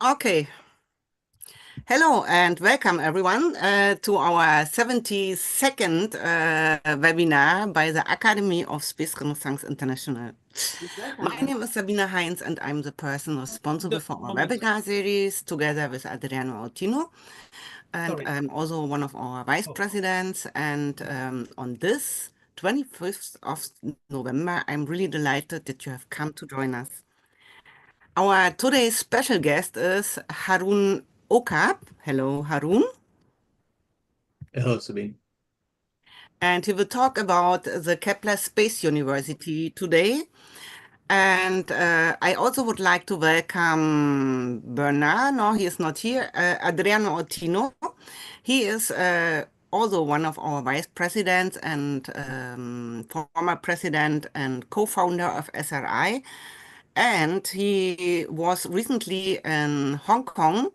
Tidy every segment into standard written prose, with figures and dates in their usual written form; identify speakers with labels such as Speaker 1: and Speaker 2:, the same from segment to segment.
Speaker 1: Okay. Hello and welcome everyone to our 72nd webinar by the Academy of Space Renaissance International. My name is Sabine Heinz and I'm the person responsible for our webinar series together with Adriano Altino. And I'm also one of our vice presidents. And on this 25th of November, I'm really delighted that you have come to join us. Our today's special guest is Haroon Oqab. Hello, Haroon.
Speaker 2: Hello, Sabine.
Speaker 1: And he will talk about the Kepler Space University today. And I also would like to welcome Bernard. No, he is not here. Adriano Ottino. He is also one of our vice presidents and former president and co-founder of SRI. And he was recently in Hong Kong.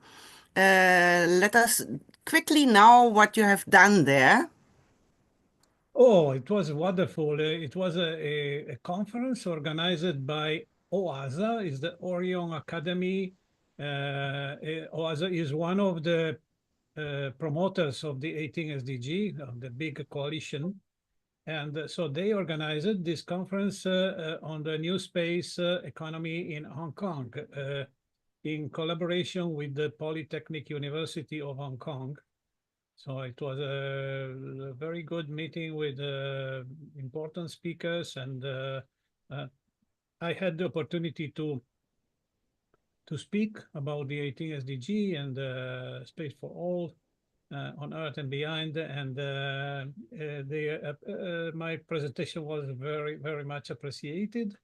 Speaker 1: Let us quickly know what you have done there.
Speaker 3: Oh, it was wonderful. It was a conference organized by OASA, is the Orion Academy. OASA is one of the promoters of the 18 SDG, of the big coalition. And so they organized this conference on the new space economy in Hong Kong in collaboration with the Polytechnic University of Hong Kong. So it was a very good meeting with important speakers, and I had the opportunity to speak about the 18 SDG and Space for All on Earth and beyond. And my presentation was very much appreciated.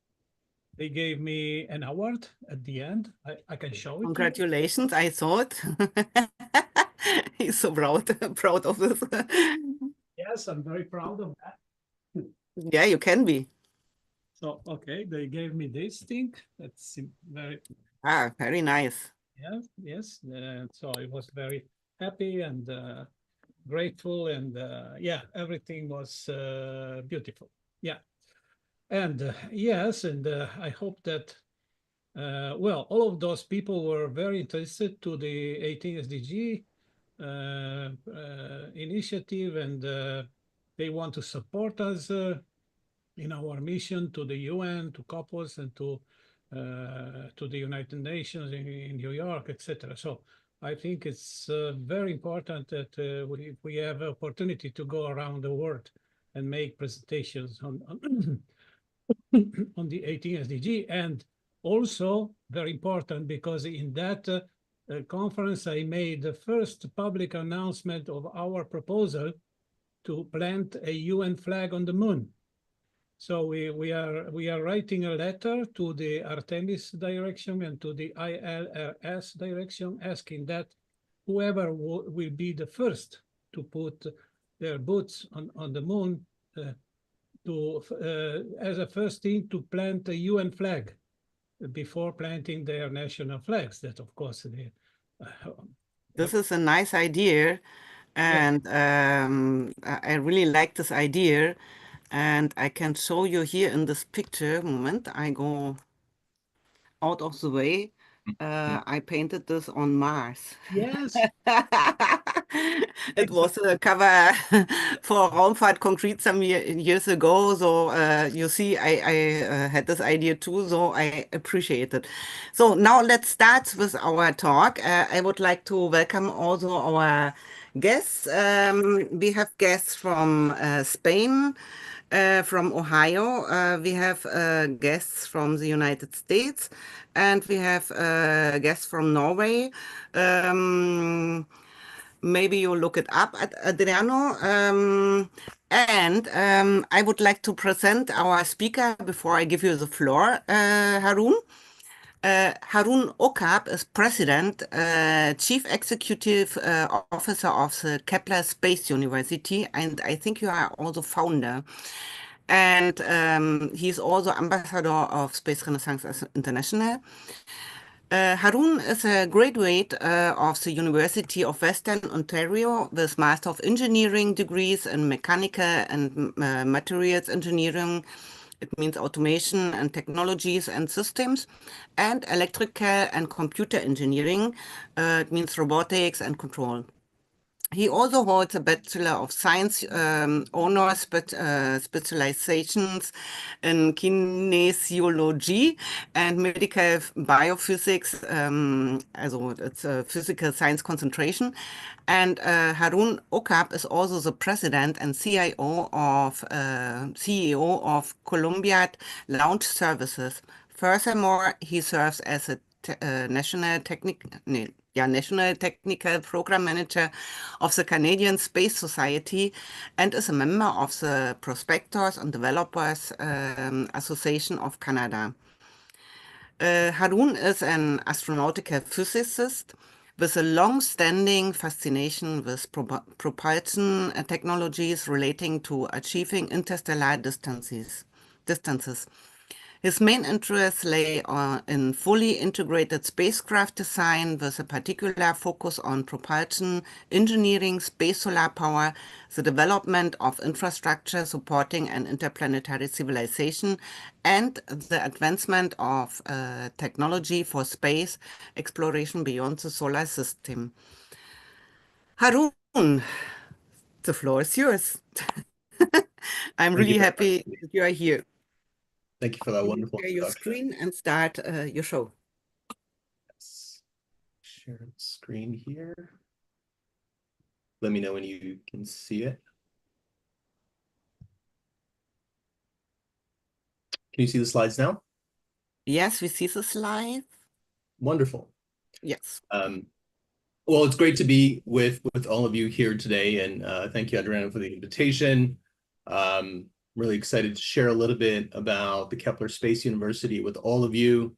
Speaker 3: They gave me an award at the end. I can show it.
Speaker 1: Congratulations, I saw it. He's so proud of this.
Speaker 3: Yes, I'm very proud of that.
Speaker 1: Yeah, you can be.
Speaker 3: So, okay, they gave me this thing. That's
Speaker 1: very nice.
Speaker 3: Yes. So I was very happy and grateful, and yeah, everything was beautiful. Yeah. And yes, and I hope that, well, all of those people were very interested to the 18 SDG initiative, and they want to support us in our mission to the UN, to couples, and to the United Nations in New York, etc. So I think it's very important that we have an opportunity to go around the world and make presentations on on the 18 SDG, and also very important because in that conference I made the first public announcement of our proposal to plant a UN flag on the moon. So we are writing a letter to the Artemis direction and to the ILRS direction, asking that whoever will be the first to put their boots on the moon as a first thing to plant a UN flag before planting their national flags. That, of course,
Speaker 1: this is a nice idea, and I really like this idea. And I can show you here in this picture. Moment, I go out of the way. I painted this on Mars.
Speaker 3: Yes.
Speaker 1: It was a cover for Raumfahrt Concrete some years ago. So you see, I had this idea too, so I appreciate it. So now let's start with our talk. I would like to welcome also our guests. We have guests from Spain, from Ohio. We have guests from the United States, and we have guests from Norway. Maybe you look it up at Adriano. And I would like to present our speaker before I give you the floor, Haroon. Haroon Oqab is President, Chief Executive Officer of the Kepler Space University, and I think you are also founder. And he's also ambassador of Space Renaissance International. Haroon is a graduate of the University of Western Ontario with Master of Engineering degrees in Mechanical and Materials Engineering, It means automation and technologies and systems, and electrical and computer engineering. It means robotics and control. He also holds a Bachelor of Science honor specializations in kinesiology and medical biophysics. Also, it's a physical science concentration. And Haroon Oqab is also the president and CEO of Columbia Launch Services. Furthermore, he serves as a national technical program manager of the Canadian Space Society and is a member of the Prospectors and Developers Association of Canada. Haroon is an astronautical physicist with a long-standing fascination with propulsion technologies relating to achieving interstellar distances. His main interests lay in fully integrated spacecraft design with a particular focus on propulsion, engineering, space solar power, the development of infrastructure supporting an interplanetary civilization, and the advancement of technology for space exploration beyond the solar system. Haroon, the floor is yours. I'm
Speaker 2: Thank you
Speaker 1: really
Speaker 2: very much.
Speaker 1: happy that you are here.
Speaker 2: Thank you for that
Speaker 1: Can you
Speaker 2: wonderful
Speaker 1: share your
Speaker 2: introduction.
Speaker 1: screen and start your show?
Speaker 2: Yes. Share the screen here. Let me know when you can see it. Can you see the slides now?
Speaker 1: Yes, we see the slide.
Speaker 2: Wonderful.
Speaker 1: Yes.
Speaker 2: Well, it's great to be with all of you here today, and thank you, Adriana, for the invitation. Really excited to share a little bit about the Kepler Space University with all of you.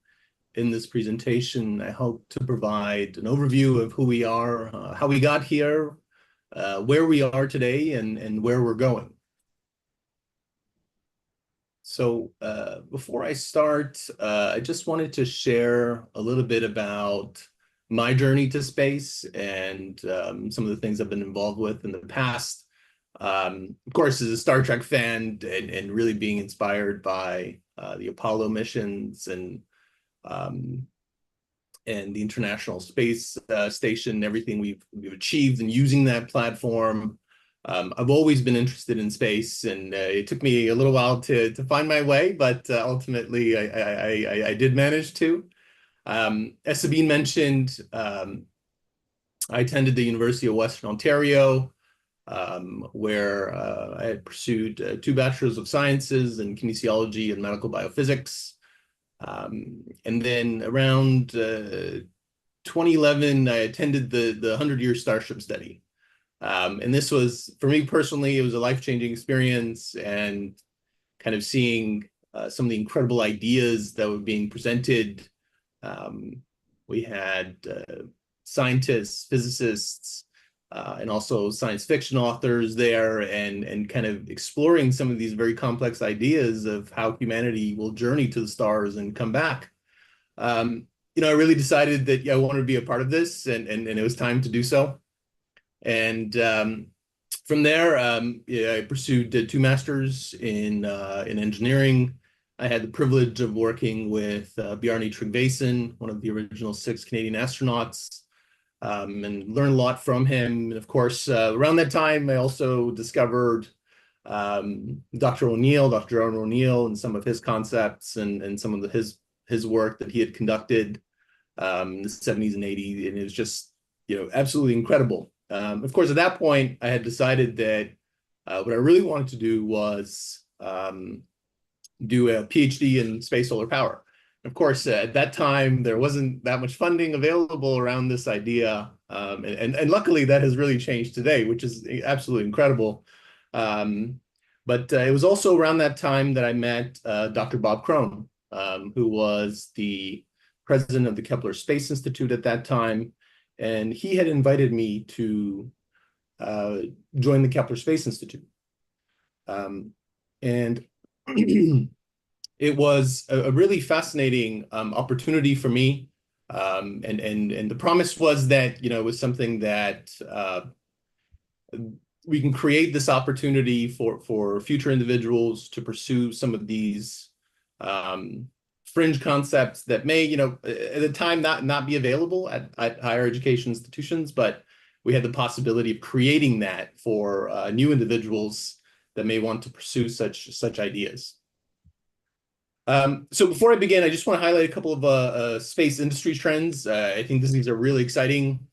Speaker 2: In this presentation, I hope to provide an overview of who we are, how we got here, where we are today, and where we're going. So before I start, I just wanted to share a little bit about my journey to space and some of the things I've been involved with in the past. Of course, as a Star Trek fan and really being inspired by the Apollo missions and the International Space Station, everything we've achieved and using that platform. I've always been interested in space, and it took me a little while to find my way, but ultimately I did manage to. As Sabine mentioned, I attended the University of Western Ontario, where I had pursued 2 Bachelors of Sciences in kinesiology and medical biophysics. And then around 2011, I attended the 100-year Starship study. And this was, for me personally, it was a life-changing experience, and kind of seeing some of the incredible ideas that were being presented. We had scientists, physicists, and also science fiction authors there, and kind of exploring some of these very complex ideas of how humanity will journey to the stars and come back. I really decided that I wanted to be a part of this, and it was time to do so. And from there, I pursued 2 masters in engineering. I had the privilege of working with Bjarne Tryggvason, one of the original 6 Canadian astronauts, and learned a lot from him. And of course, around that time, I also discovered Dr. John O'Neill, and some of his concepts and some of his work that he had conducted in the 70s and 80s, and it was just absolutely incredible. Of course, at that point, I had decided that what I really wanted to do was do a PhD in space solar power. Of course, at that time, there wasn't that much funding available around this idea. And luckily, that has really changed today, which is absolutely incredible. But it was also around that time that I met Dr. Bob Crone, who was the president of the Kepler Space Institute at that time. And he had invited me to join the Kepler Space Institute. And it was a really fascinating opportunity for me. And the promise was that, it was something that we can create this opportunity for future individuals to pursue some of these fringe concepts that may, at the time not be available at higher education institutions, but we had the possibility of creating that for new individuals that may want to pursue such ideas. So before I begin, I just want to highlight a couple of space industry trends. I think these are really exciting.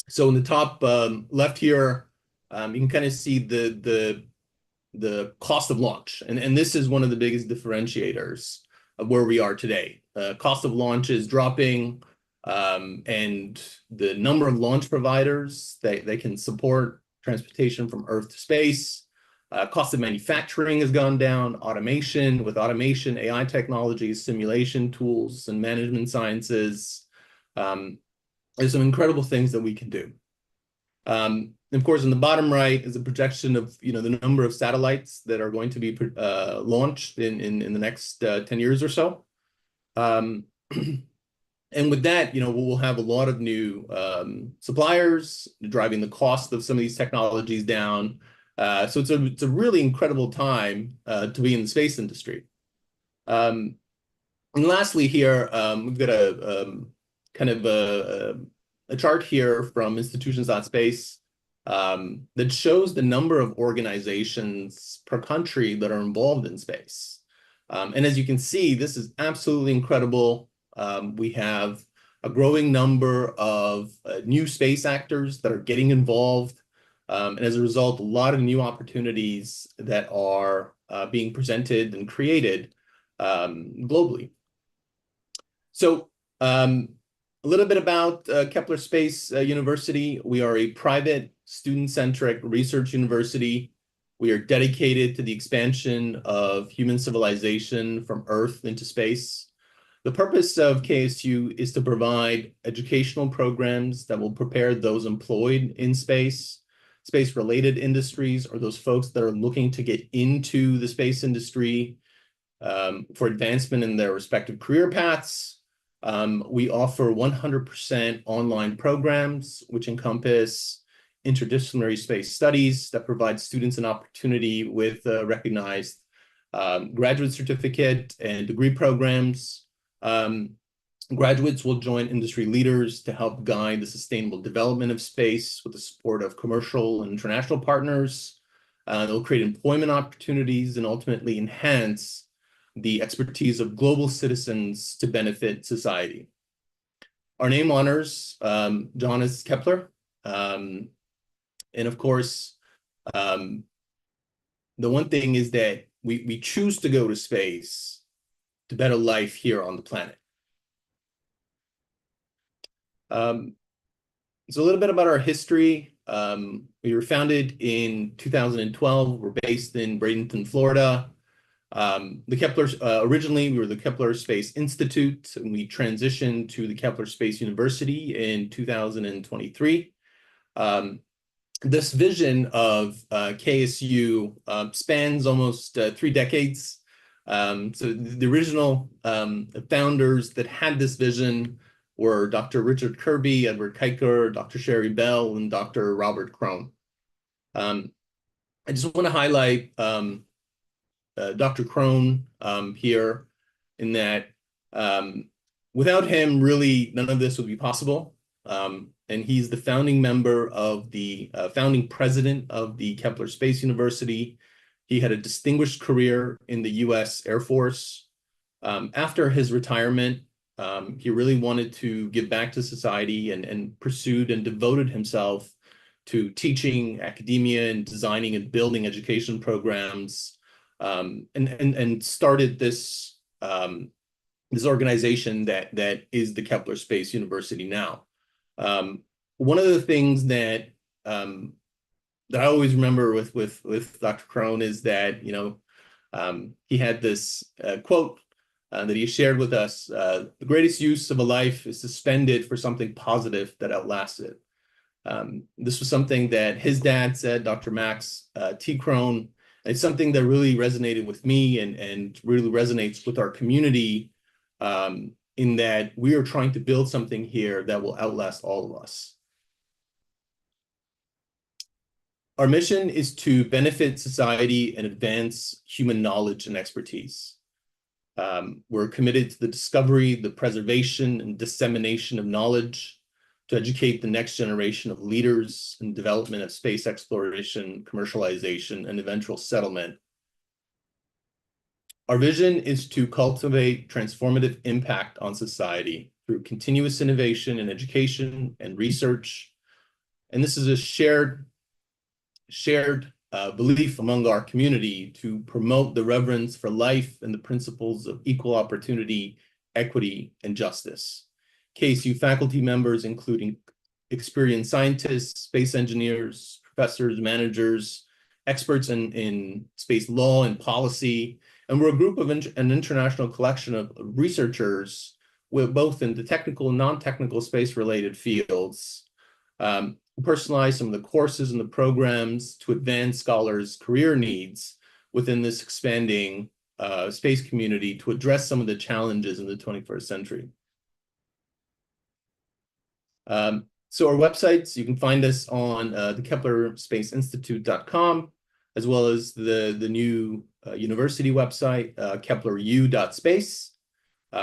Speaker 2: So in the top left here, you can kind of see the cost of launch, and this is one of the biggest differentiators of where we are today. Cost of launch is dropping, and the number of launch providers that can support transportation from Earth to space. Cost of manufacturing has gone down. With automation, AI technologies, simulation tools, and management sciences. There's some incredible things that we can do. Of course, in the bottom right is a projection of the number of satellites that are going to be launched in the next 10 years or so. And with that, we'll have a lot of new suppliers driving the cost of some of these technologies down. So it's a really incredible time to be in the space industry. And lastly here, we've got a kind of a chart here from institutions.space that shows the number of organizations per country that are involved in space. And as you can see, this is absolutely incredible. We have a growing number of new space actors that are getting involved. And as a result, a lot of new opportunities that are being presented and created globally. So a little bit about Kepler Space University. We are a private, student-centric research university. We are dedicated to the expansion of human civilization from Earth into space. The purpose of KSU is to provide educational programs that will prepare those employed in space-related industries, or those folks that are looking to get into the space industry for advancement in their respective career paths. We offer 100% online programs, which encompass interdisciplinary space studies that provide students an opportunity with recognized graduate certificate and degree programs. Graduates will join industry leaders to help guide the sustainable development of space with the support of commercial and international partners. They'll create employment opportunities and ultimately enhance the expertise of global citizens to benefit society. Our name honors Johannes Kepler. And of course, the one thing is that we choose to go to space to better life here on the planet. So a little bit about our history. We were founded in 2012. We're based in Bradenton, Florida. Originally, we were the Kepler Space Institute, and we transitioned to the Kepler Space University in 2023. This vision of KSU spans almost 3 decades. So the original founders that had this vision were Dr. Richard Kirby, Edward Kuiper, Dr. Sherry Bell, and Dr. Robert Krohn. I just want to highlight Dr. Krohn here, in that without him, really, none of this would be possible. And he's the founding member of the founding president of the Kepler Space University. He had a distinguished career in the U.S. Air Force. After his retirement, he really wanted to give back to society and pursued and devoted himself to teaching, academia, and designing and building education programs, and started this this organization that is the Kepler Space University now. One of the things that I always remember with Dr. Krohn is that he had this quote that he shared with us: "The greatest use of a life is to spend it for something positive that outlasts it." This was something that his dad said, Dr. Max T. Krohn. It's something that really resonated with me and really resonates with our community, in that we are trying to build something here that will outlast all of us. Our mission is to benefit society and advance human knowledge and expertise. We're committed to the discovery, the preservation, and dissemination of knowledge, to educate the next generation of leaders in development of space exploration, commercialization, and eventual settlement. Our vision is to cultivate transformative impact on society through continuous innovation in education and research. And this is a shared belief among our community to promote the reverence for life and the principles of equal opportunity, equity, and justice. KSU faculty members, including experienced scientists, space engineers, professors, managers, experts in space law and policy, and we're a group of an international collection of researchers with both in the technical and non-technical space-related fields. Personalize some of the courses and the programs to advance scholars' career needs within this expanding space community to address some of the challenges in the 21st century. So our websites, you can find us on the KeplerSpaceInstitute.com, as well as the new university website, KeplerU.space.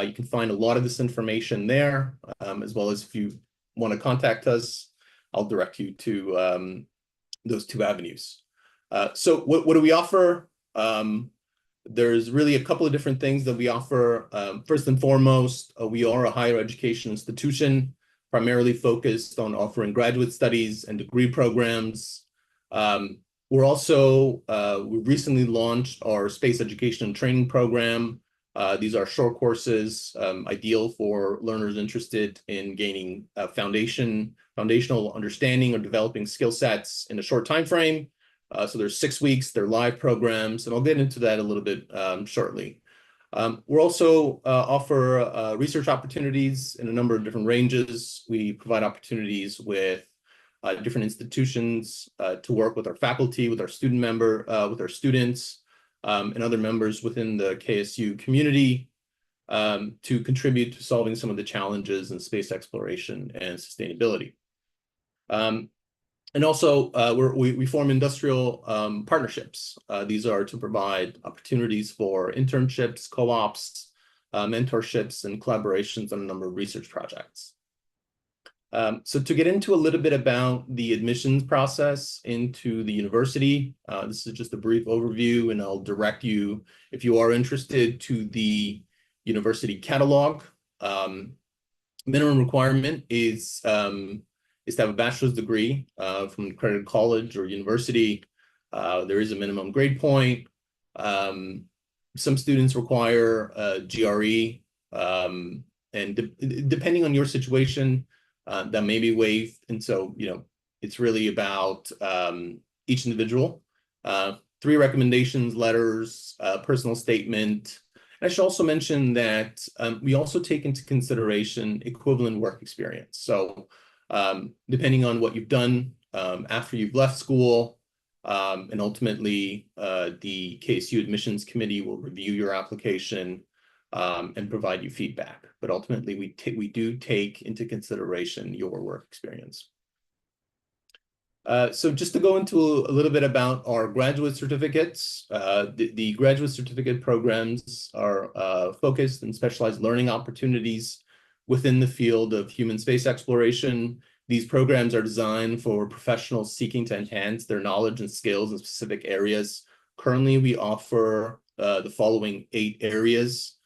Speaker 2: You can find a lot of this information there, as well as if you want to contact us, I'll direct you to those two avenues. So what do we offer? There's really a couple of different things that we offer. First and foremost, we are a higher education institution, primarily focused on offering graduate studies and degree programs. We're also, we recently launched our space education and training program. These are short courses, ideal for learners interested in gaining foundational understanding or developing skill sets in a short time frame. So there's 6 weeks, they're live programs, and I'll get into that a little bit shortly. We're also offer research opportunities in a number of different ranges. We provide opportunities with different institutions to work with our faculty, with our with our students, and other members within the KSU community to contribute to solving some of the challenges in space exploration and sustainability. And also, we form industrial partnerships. These are to provide opportunities for internships, co-ops, mentorships, and collaborations on a number of research projects. So to get into a little bit about the admissions process into the university, this is just a brief overview, and I'll direct you, if you are interested, to the university catalog. Minimum requirement is to have a bachelor's degree from an accredited college or university. There is a minimum grade point. Some students require a GRE, and depending on your situation, that may be waived. And so, it's really about each individual. 3 recommendations, letters, personal statement. And I should also mention that we also take into consideration equivalent work experience. So depending on what you've done after you've left school, and ultimately the KSU admissions committee will review your application and provide you feedback. But ultimately, we do take into consideration your work experience. So just to go into a little bit about our graduate certificates, the graduate certificate programs are focused and specialized learning opportunities within the field of human space exploration. These programs are designed for professionals seeking to enhance their knowledge and skills in specific areas. Currently, we offer the following 8 areas.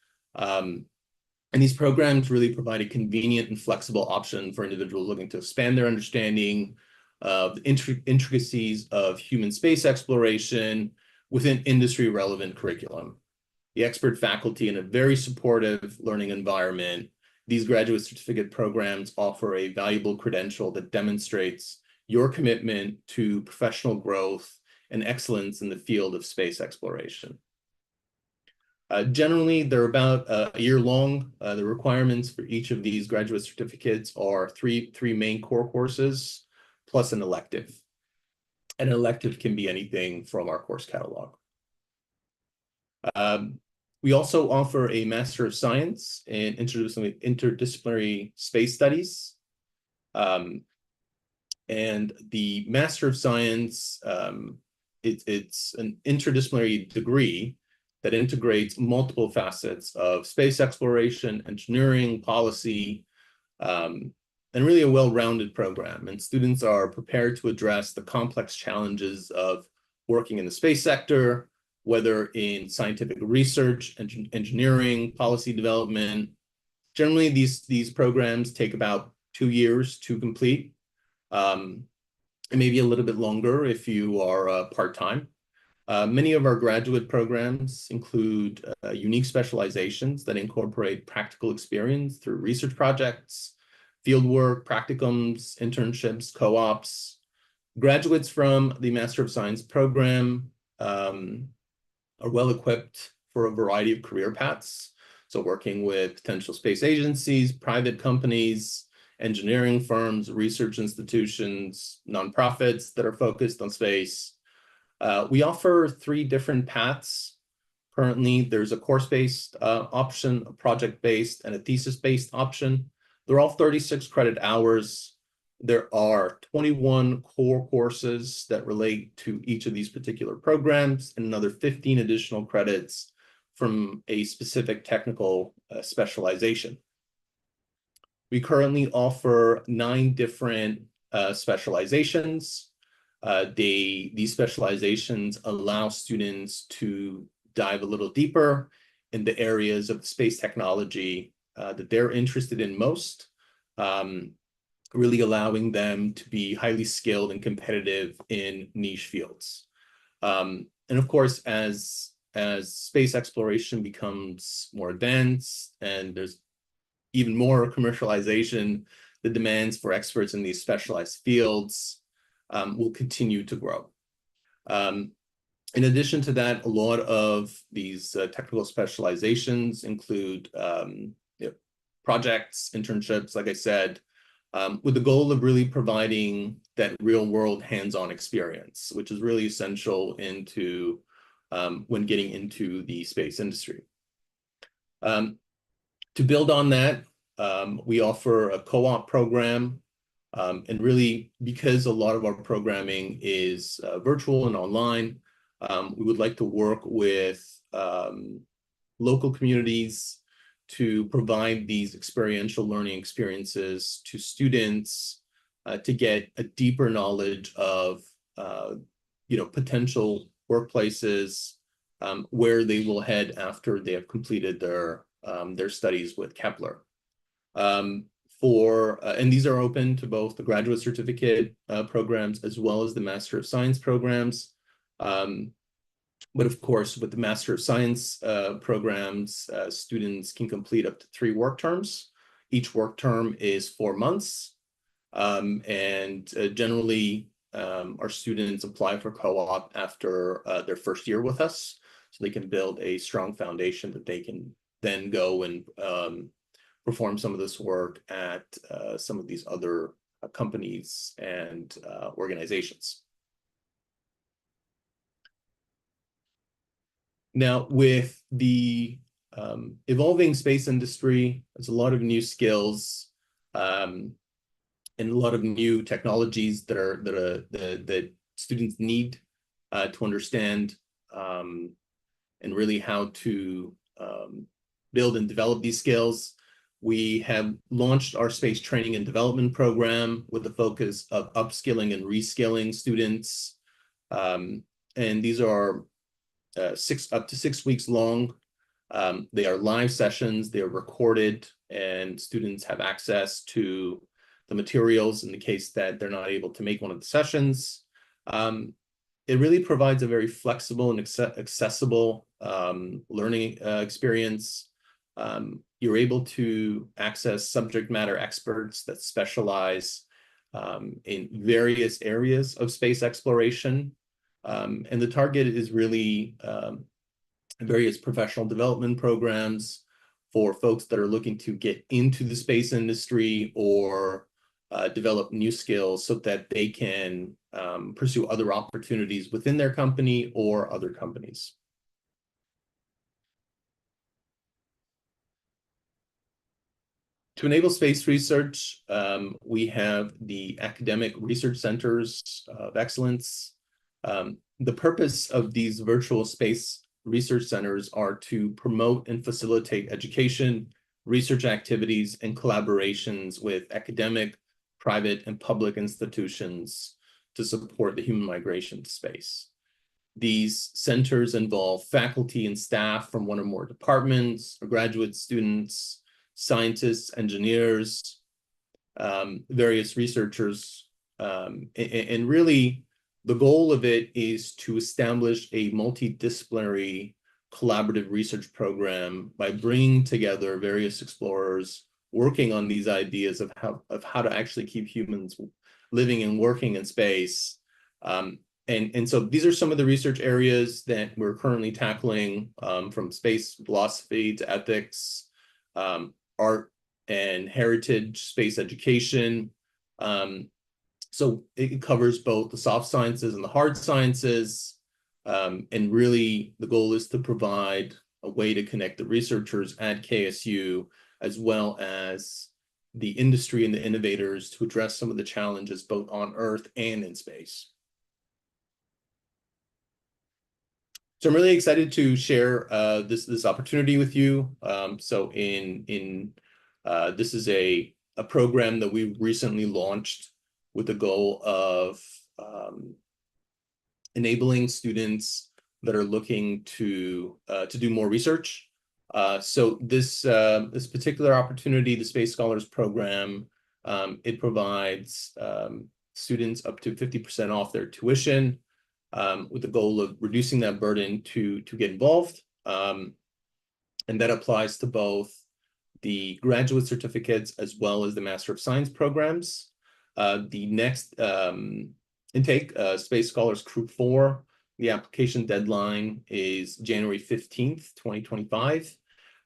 Speaker 2: And these programs really provide a convenient and flexible option for individuals looking to expand their understanding of the intricacies of human space exploration within industry-relevant curriculum. The expert faculty in a very supportive learning environment, these graduate certificate programs offer a valuable credential that demonstrates your commitment to professional growth and excellence in the field of space exploration. Generally, they're about a year long. The requirements for each of these graduate certificates are three main core courses, plus an elective. An elective can be anything from our course catalog. We also offer a Master of Science in Interdisciplinary Space Studies. And the Master of Science, it's an interdisciplinary degree that integrates multiple facets of space exploration, engineering, policy, and really a well-rounded program. And students are prepared to address the complex challenges of working in the space sector, whether in scientific research, engineering, policy development. Generally, these programs take about 2 years to complete. It may be a little bit longer if you are part-time. Many of our graduate programs include unique specializations that incorporate practical experience through research projects, fieldwork, practicums, internships, co-ops. Graduates from the Master of Science program are well equipped for a variety of career paths. So working with potential space agencies, private companies, engineering firms, research institutions, nonprofits that are focused on space. We offer 3 different paths. Currently, there's a course-based option, a project-based, and a thesis-based option. They're all 36 credit hours. There are 21 core courses that relate to each of these particular programs, and another 15 additional credits from a specific technical specialization. We currently offer 9 different specializations. These specializations allow students to dive a little deeper in the areas of space technology that they're interested in most, really allowing them to be highly skilled and competitive in niche fields. And of course, as space exploration becomes more advanced and there's even more commercialization, the demands for experts in these specialized fields will continue to grow. In addition to that, a lot of these technical specializations include projects, internships, like I said, with the goal of really providing that real-world hands-on experience, which is really essential when getting into the space industry. To build on that, we offer a co-op program, and really, because a lot of our programming is virtual and online, we would like to work with local communities to provide these experiential learning experiences to students to get a deeper knowledge of potential workplaces where they will head after they have completed their studies with Kepler. And these are open to both the graduate certificate programs as well as the Master of Science programs. But of course, with the Master of Science programs, students can complete up to 3 work terms. Each work term is 4 months. And generally, our students apply for co-op after their first year with us, so they can build a strong foundation that they can then go and perform some of this work at some of these other companies and organizations. Now, with the evolving space industry, there's a lot of new skills and a lot of new technologies that students need to understand and really how to build and develop these skills. We have launched our space training and development program with the focus of upskilling and reskilling students. And these are up to 6 weeks long. They are live sessions, they are recorded, and students have access to the materials in the case that they're not able to make one of the sessions. It really provides a very flexible and accessible learning experience. You're able to access subject matter experts that specialize in various areas of space exploration. And the target is really various professional development programs for folks that are looking to get into the space industry or develop new skills so that they can pursue other opportunities within their company or other companies. To enable space research, we have the academic research centers of excellence. The purpose of these virtual space research centers are to promote and facilitate education, research activities, and collaborations with academic, private, and public institutions to support the human migration to space. These centers involve faculty and staff from one or more departments, or graduate students, scientists, engineers, various researchers, and really the goal of it is to establish a multidisciplinary collaborative research program by bringing together various explorers working on these ideas of how to actually keep humans living and working in space. And so these are some of the research areas that we're currently tackling, from space philosophy to ethics, art and heritage, space education. So it covers both the soft sciences and the hard sciences. And really the goal is to provide a way to connect the researchers at KSU as well as the industry and the innovators to address some of the challenges both on Earth and in space. So I'm really excited to share this opportunity with you. So this is a program that we recently launched with the goal of enabling students that are looking to do more research. So this particular opportunity, the Space Scholars Program, it provides students up to 50% off their tuition, with the goal of reducing that burden to get involved. And that applies to both the graduate certificates as well as the Master of Science programs. The next intake, Space Scholars Group 4, the application deadline is January 15th, 2025.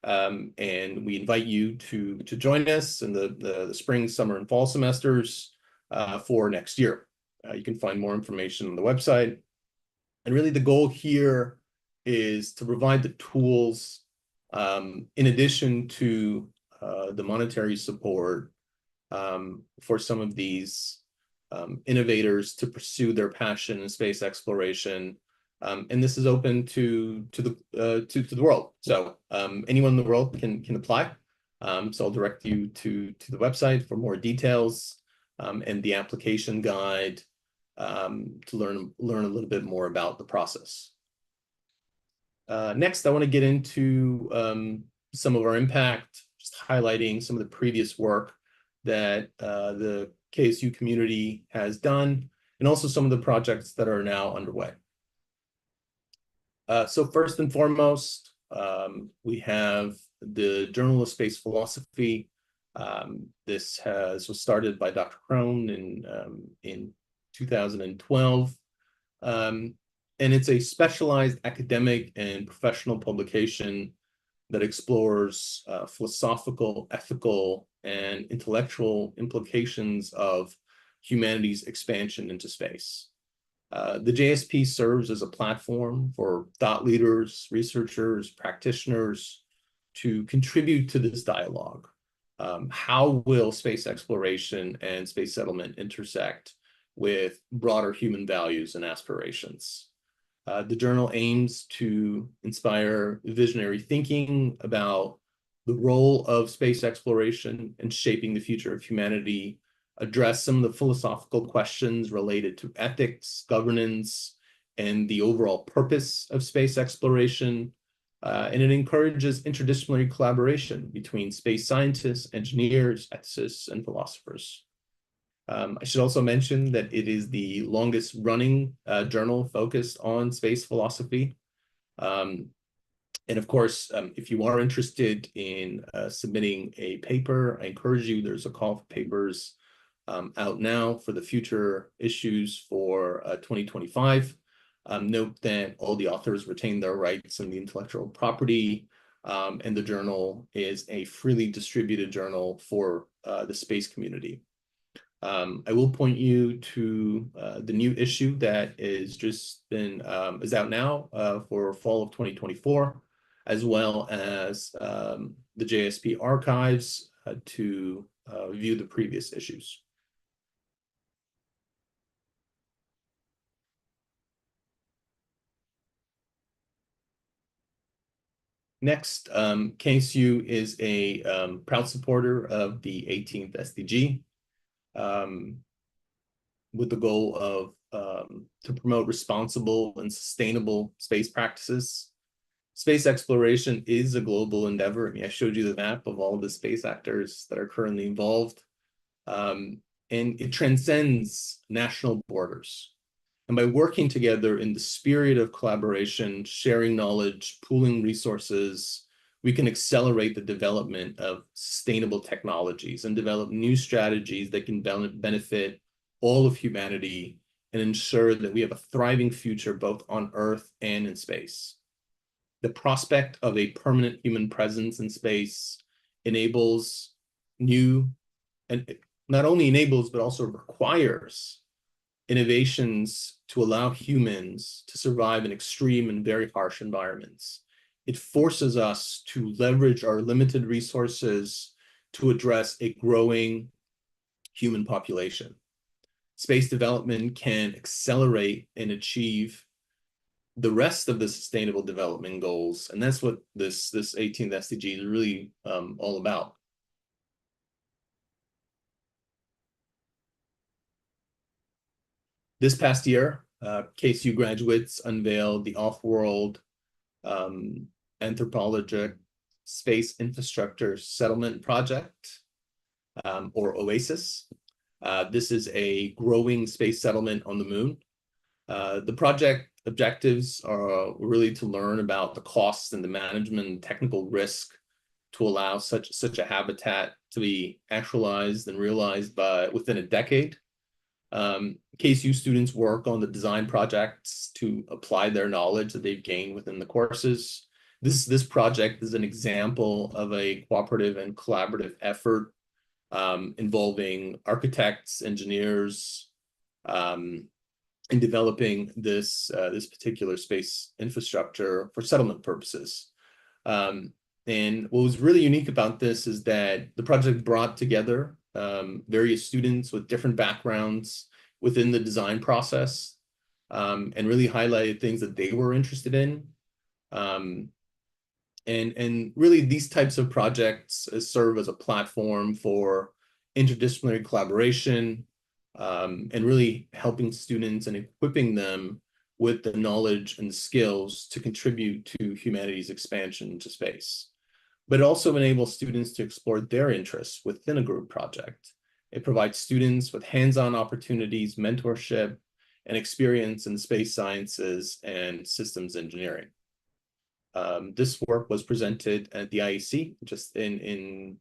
Speaker 2: And we invite you to join us in the spring, summer, and fall semesters for next year. You can find more information on the website. And really the goal here is to provide the tools, in addition to the monetary support, for some of these innovators to pursue their passion in space exploration. And this is open to the world. So anyone in the world can apply. So I'll direct you to the website for more details, and the application guide, to learn a little bit more about the process. Next, I want to get into some of our impact, just highlighting some of the previous work that the KSU community has done, and also some of the projects that are now underway. So first and foremost, we have the Journal of Space Philosophy. This was started by Dr. Haroon in 2012. And it's a specialized academic and professional publication that explores philosophical, ethical, and intellectual implications of humanity's expansion into space. The JSP serves as a platform for thought leaders, researchers, practitioners to contribute to this dialogue. How will space exploration and space settlement intersect with broader human values and aspirations? The journal aims to inspire visionary thinking about the role of space exploration in shaping the future of humanity, address some of the philosophical questions related to ethics, governance, and the overall purpose of space exploration. And it encourages interdisciplinary collaboration between space scientists, engineers, ethicists, and philosophers. I should also mention that it is the longest running journal focused on space philosophy. And of course, if you are interested in submitting a paper, I encourage you, there's a call for papers out now for the future issues for 2025. Note that all the authors retain their rights in the intellectual property, and the journal is a freely distributed journal for the space community. I will point you to the new issue that is is out now for fall of 2024, as well as the JSP archives to review the previous issues. Next, KSU is a proud supporter of the 18th SDG with the goal of to promote responsible and sustainable space practices. Space exploration is a global endeavor. I mean, I showed you the map of all of the space actors that are currently involved, and it transcends national borders. And by working together in the spirit of collaboration, sharing knowledge, pooling resources, we can accelerate the development of sustainable technologies and develop new strategies that can benefit all of humanity and ensure that we have a thriving future both on Earth and in space. The prospect of a permanent human presence in space enables new, and not only enables, but also requires innovations to allow humans to survive in extreme and very harsh environments. It forces us to leverage our limited resources to address a growing human population. Space development can accelerate and achieve the rest of the sustainable development goals, and that's what this 18th SDG is really all about. This past year, KSU graduates unveiled the Off-World Anthropologic Space Infrastructure Settlement Project, or OASIS. This is a growing space settlement on the moon. The project objectives are really to learn about the costs and the management and technical risk to allow such a habitat to be actualized and realized within a decade. KSU students work on the design projects to apply their knowledge that they've gained within the courses. This project is an example of a cooperative and collaborative effort involving architects, engineers, in developing this particular space infrastructure for settlement purposes. And what was really unique about this is that the project brought together various students with different backgrounds within the design process, and really highlighted things that they were interested in. And really these types of projects serve as a platform for interdisciplinary collaboration, and really helping students and equipping them with the knowledge and skills to contribute to humanity's expansion into space. But it also enables students to explore their interests within a group project. It provides students with hands-on opportunities, mentorship, and experience in space sciences and systems engineering. This work was presented at the IEC just in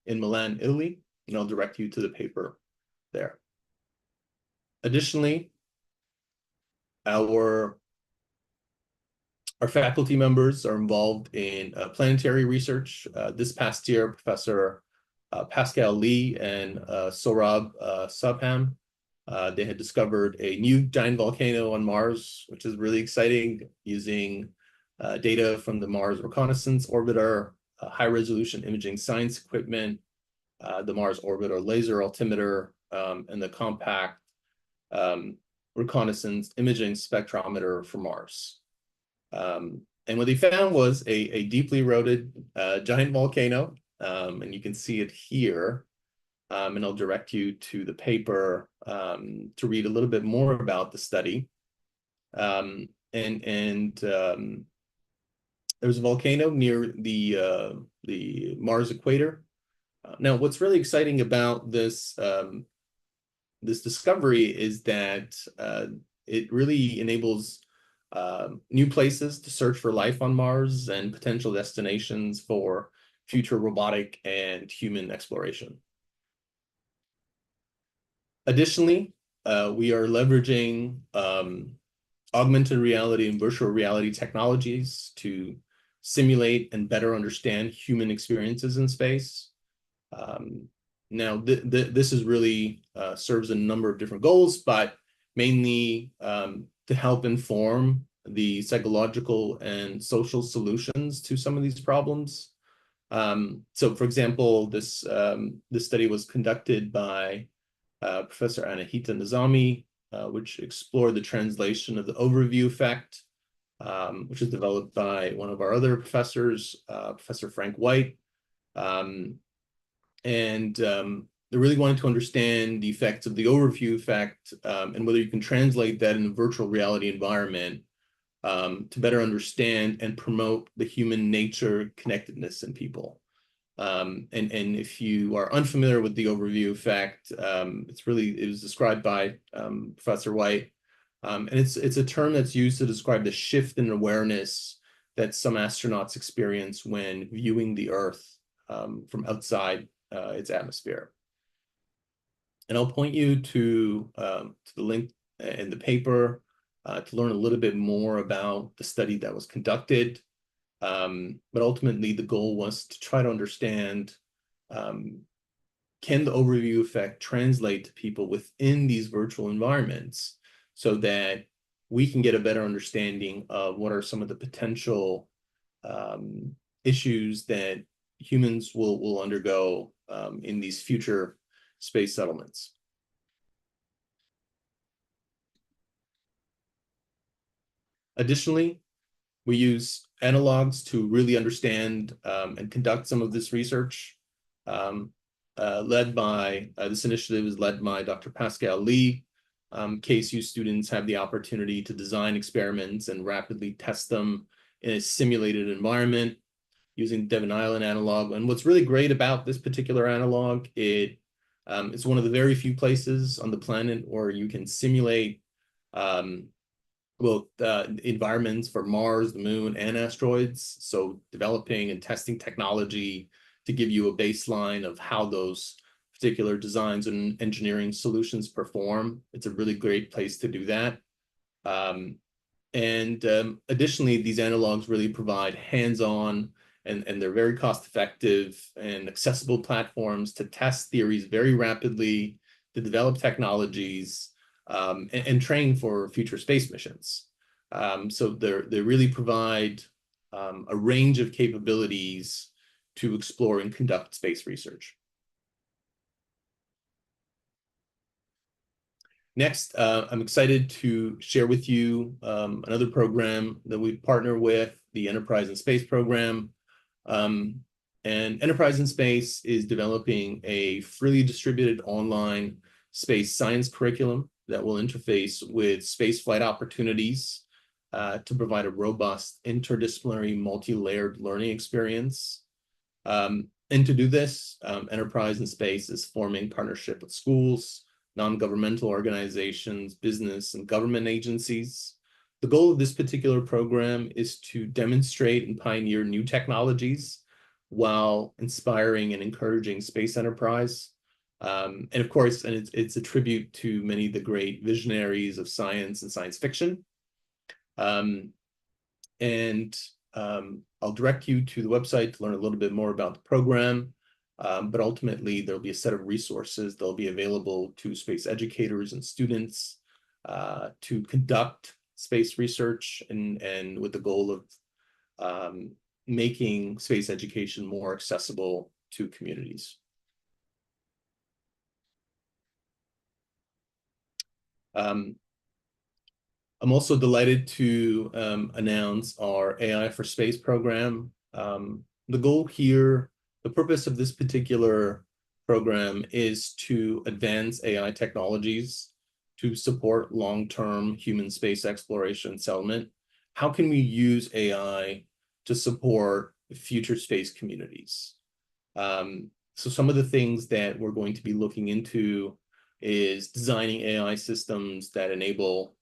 Speaker 2: Milan, Italy, and I'll direct you to the paper there. Additionally, our faculty members are involved in planetary research. This past year, Professor Pascal Lee and Sohrab Subham, they had discovered a new giant volcano on Mars, which is really exciting, using data from the Mars Reconnaissance Orbiter, high-resolution imaging science equipment, the Mars Orbiter laser altimeter, and the compact reconnaissance imaging spectrometer for Mars. And what they found was a deeply eroded giant volcano, and you can see it here. And I'll direct you to the paper to read a little bit more about the study. There's a volcano near the Mars equator. Now, what's really exciting about this this discovery is that it really enables new places to search for life on Mars and potential destinations for future robotic and human exploration. Additionally, we are leveraging augmented reality and virtual reality technologies to simulate and better understand human experiences in space. Now, this is really serves a number of different goals, but mainly to help inform the psychological and social solutions to some of these problems. So, for example, this study was conducted by Professor Anahita Nizami, which explored the translation of the overview effect, which is developed by one of our other professors, Professor Frank White. They're really wanting to understand the effects of the overview effect and whether you can translate that in a virtual reality environment to better understand and promote the human nature connectedness in people. And if you are unfamiliar with the overview effect, it was described by Professor White, and it's a term that's used to describe the shift in awareness that some astronauts experience when viewing the Earth from outside its atmosphere. And I'll point you to the link in the paper to learn a little bit more about the study that was conducted. But ultimately, the goal was to try to understand, can the overview effect translate to people within these virtual environments so that we can get a better understanding of what are some of the potential issues that humans will undergo in these future space settlements. Additionally, we use analogs to really understand and conduct some of this research. This initiative is led by Dr. Pascal Lee. KSU students have the opportunity to design experiments and rapidly test them in a simulated environment using Devon Island analog. And what's really great about this particular analog, it's one of the very few places on the planet where you can simulate environments for Mars, the Moon, and asteroids. So developing and testing technology to give you a baseline of how those particular designs and engineering solutions perform. It's a really great place to do that. Additionally, these analogs really provide hands-on and they're very cost-effective and accessible platforms to test theories very rapidly, to develop technologies, and train for future space missions. So they really provide a range of capabilities to explore and conduct space research. Next, I'm excited to share with you another program that we partner with, the Enterprise in Space program. And Enterprise in Space is developing a freely distributed online space science curriculum that will interface with spaceflight opportunities to provide a robust, interdisciplinary, multi-layered learning experience. And to do this, Enterprise in Space is forming partnership with schools, non-governmental organizations, business, and government agencies. The goal of this particular program is to demonstrate and pioneer new technologies while inspiring and encouraging space enterprise. And of course, it's a tribute to many of the great visionaries of science and science fiction. I'll direct you to the website to learn a little bit more about the program. But ultimately, there'll be a set of resources that'll be available to space educators and students to conduct space research and with the goal of making space education more accessible to communities. I'm also delighted to announce our AI for Space program. The goal here, the purpose of this particular program is to advance AI technologies to support long-term human space exploration and settlement. How can we use AI to support future space communities? So some of the things that we're going to be looking into is designing AI systems that enable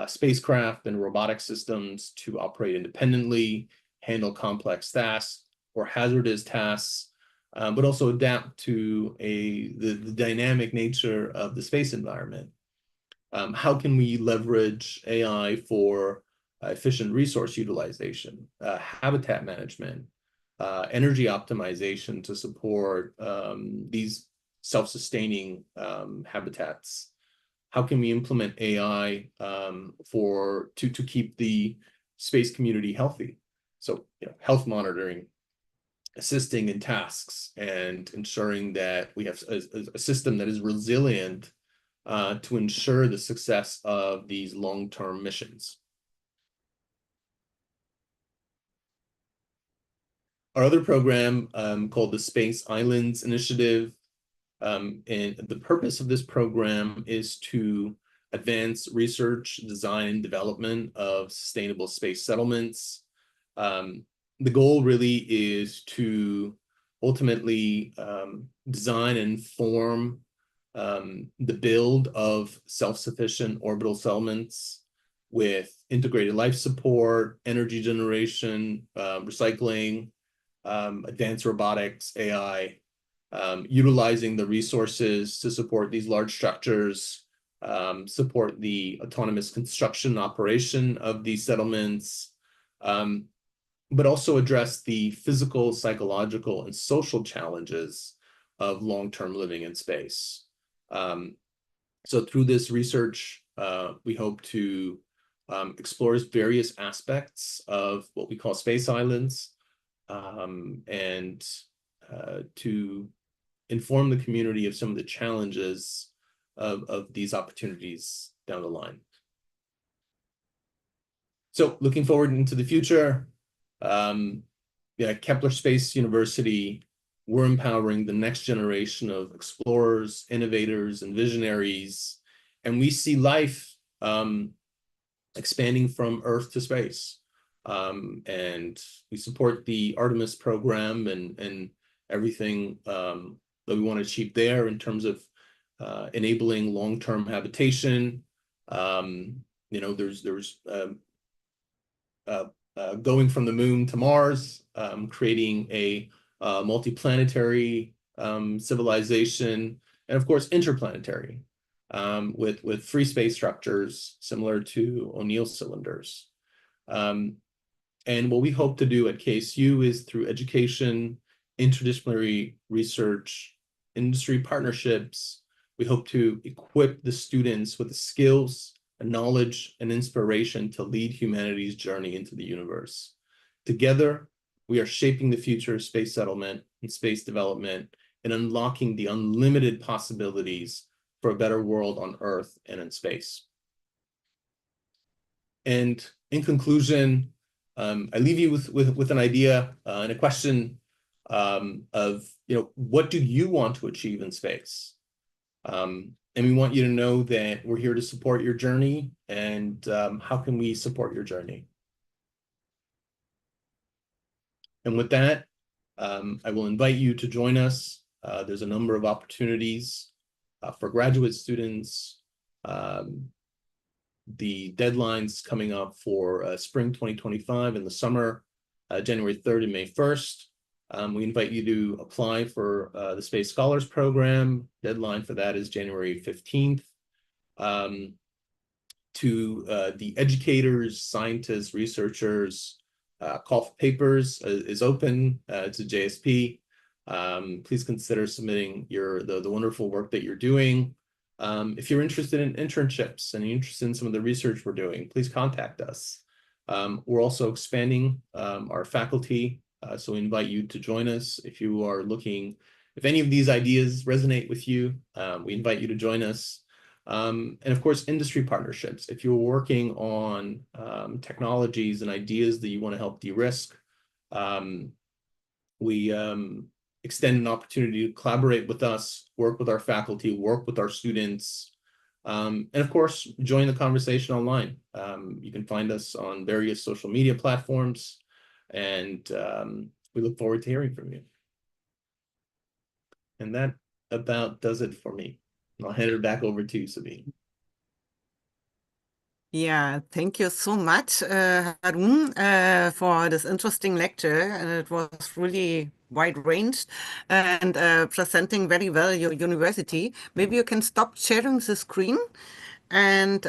Speaker 2: spacecraft and robotic systems to operate independently, handle complex tasks or hazardous tasks, but also adapt to the dynamic nature of the space environment. How can we leverage AI for efficient resource utilization, habitat management, energy optimization to support these self-sustaining habitats? How can we implement AI to keep the space community healthy? So, health monitoring, assisting in tasks and ensuring that we have a system that is resilient to ensure the success of these long-term missions. Our other program called the Space Islands Initiative, and the purpose of this program is to advance research, design, and development of sustainable space settlements. The goal really is to ultimately design and form the build of self-sufficient orbital settlements with integrated life support, energy generation, recycling, advanced robotics, AI, utilizing the resources to support these large structures, support the autonomous construction operation of these settlements, but also address the physical, psychological, and social challenges of long-term living in space. So through this research, we hope to explore various aspects of what we call space islands, and to inform the community of some of the challenges of these opportunities down the line. So looking forward into the future, Kepler Space University, we're empowering the next generation of explorers, innovators, and visionaries, and we see life expanding from Earth to space. And we support the Artemis program and everything that we want to achieve there in terms of enabling long-term habitation. There's going from the moon to Mars, creating a multi-planetary civilization, and of course interplanetary, with free space structures similar to O'Neill cylinders. And what we hope to do at KSU is through education, interdisciplinary research, industry partnerships, we hope to equip the students with the skills and knowledge and inspiration to lead humanity's journey into the universe. Together, we are shaping the future of space settlement and space development and unlocking the unlimited possibilities for a better world on Earth and in space. And in conclusion, I leave you with an idea and a question of, what do you want to achieve in space? And we want you to know that we're here to support your journey, and how can we support your journey? And with that, I will invite you to join us. There's a number of opportunities for graduate students. The deadline's coming up for spring 2025 in the summer, January 3rd and May 1st. We invite you to apply for the Space Scholars Program. Deadline for that is January 15th. To the educators, scientists, researchers, call for papers is open to JSP. Please consider submitting the wonderful work that you're doing. If you're interested in internships and you're interested in some of the research we're doing, please contact us. We're also expanding our faculty, so we invite you to join us. If you are looking, if any of these ideas resonate with you, we invite you to join us. And of course, industry partnerships. If you're working on technologies and ideas that you want to help de-risk, we extend an opportunity to collaborate with us, work with our faculty, work with our students, and of course, join the conversation online. You can find us on various social media platforms, and we look forward to hearing from you. And that about does it for me. I'll hand it back over to you, Sabine.
Speaker 1: Yeah, thank you so much, Haroon, for this interesting lecture. And it was really wide-ranged and presenting very well your university. Maybe you can stop sharing the screen. And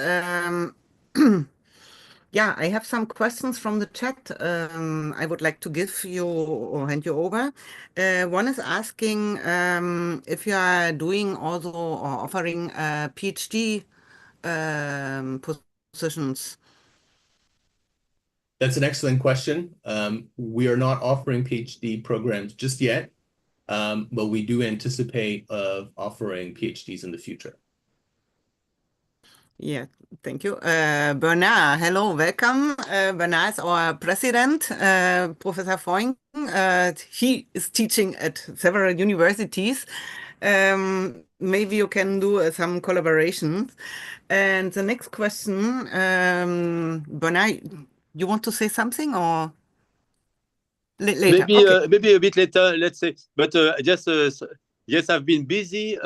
Speaker 1: yeah, I have some questions from the chat I would like to give you or hand you over. One is asking if you are doing also or offering PhD positions.
Speaker 2: That's an excellent question. We are not offering PhD programs just yet, but we do anticipate of offering PhDs in the future.
Speaker 1: Yeah, thank you. Bernard, hello, welcome. Bernard is our president, Professor Foing. He is teaching at several universities. Maybe you can do some collaborations. And the next question, Bernard, you want to say something or later?
Speaker 4: Maybe
Speaker 1: Okay.
Speaker 4: maybe a bit later, let's say. But yes, I've been busy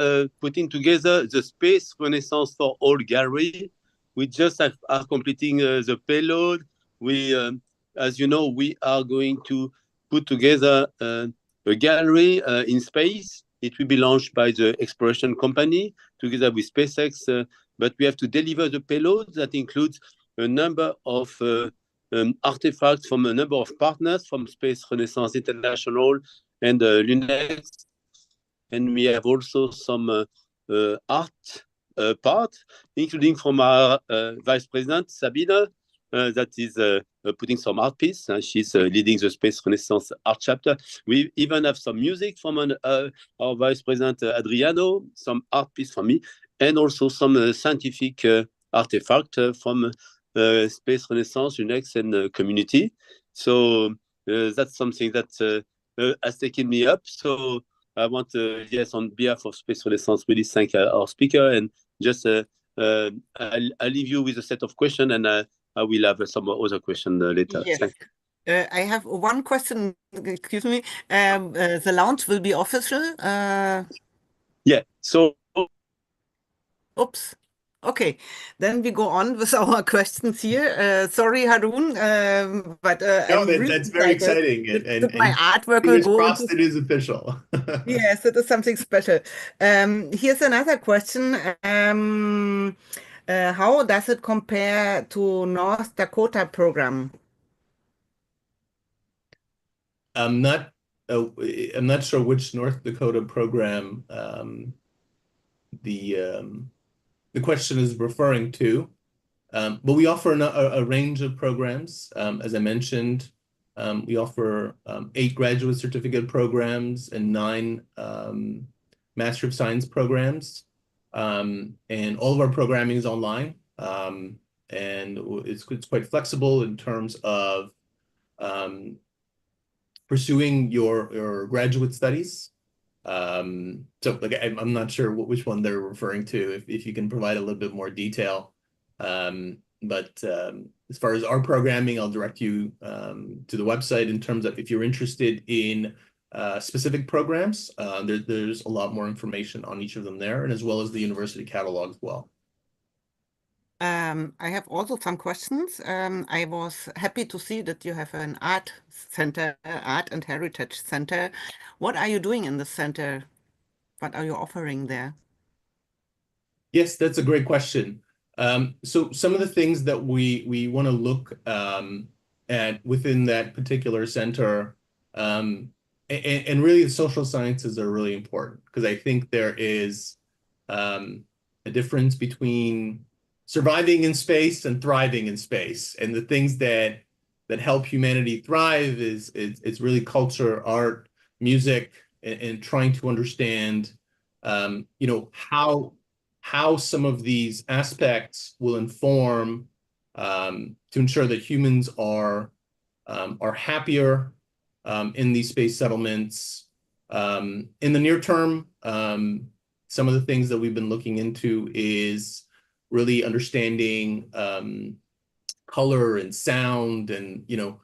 Speaker 4: putting together the Space Renaissance for All gallery. We just are completing the payload. We, as you know, we are going to put together a gallery in space. It will be launched by the exploration company together with SpaceX. But we have to deliver the payload that includes a number of artifacts from a number of partners from Space Renaissance International and LUNEX. And we have also some art part, including from our Vice President, Sabine, that is putting some art piece. She's leading the Space Renaissance art chapter. We even have some music from our Vice President, Adriano, some art piece from me, and also some scientific artifact from Space Renaissance, UNEX, and community. So that's something that has taken me up. So I want to, yes, on behalf of Space Renaissance, really thank our speaker, and just I'll leave you with a set of questions, and I will have some other questions later.
Speaker 1: Yes.
Speaker 4: Thank
Speaker 1: I have one question, excuse me. The launch will be official.
Speaker 4: Yeah, so
Speaker 1: Oops. Okay, then we go on with our questions here. Sorry, Haroon, but
Speaker 2: No,
Speaker 1: I'm really
Speaker 2: that's very
Speaker 1: excited
Speaker 2: exciting,
Speaker 1: that my artwork will
Speaker 2: fingers
Speaker 1: go
Speaker 2: crossed
Speaker 1: into.
Speaker 2: it is official.
Speaker 1: Yes, it is something special. Here's another question. How does it compare to North Dakota program?
Speaker 2: I'm not I'm not sure which North Dakota program the question is referring to. But we offer a range of programs. As I mentioned, we offer 8 graduate certificate programs and 9 Master of Science programs. And all of our programming is online. And it's quite flexible in terms of pursuing your graduate studies. So like I'm not sure which one they're referring to, if you can provide a little bit more detail. But as far as our programming, I'll direct you to the website in terms of if you're interested in specific programs. There's a lot more information on each of them there, and as well as the university catalog as well.
Speaker 1: I have also some questions. I was happy to see that you have an art center, art and heritage center. What are you doing in the center? What are you offering there?
Speaker 2: Yes, that's a great question. So some of the things that we want to look at within that particular center, and really the social sciences are really important, because I think there is a difference between surviving in space and thriving in space. And the things that help humanity thrive is it's really culture, art, music, and trying to understand you know, how some of these aspects will inform to ensure that humans are happier in these space settlements. In the near term, some of the things that we've been looking into is really understanding color and sound, and you know,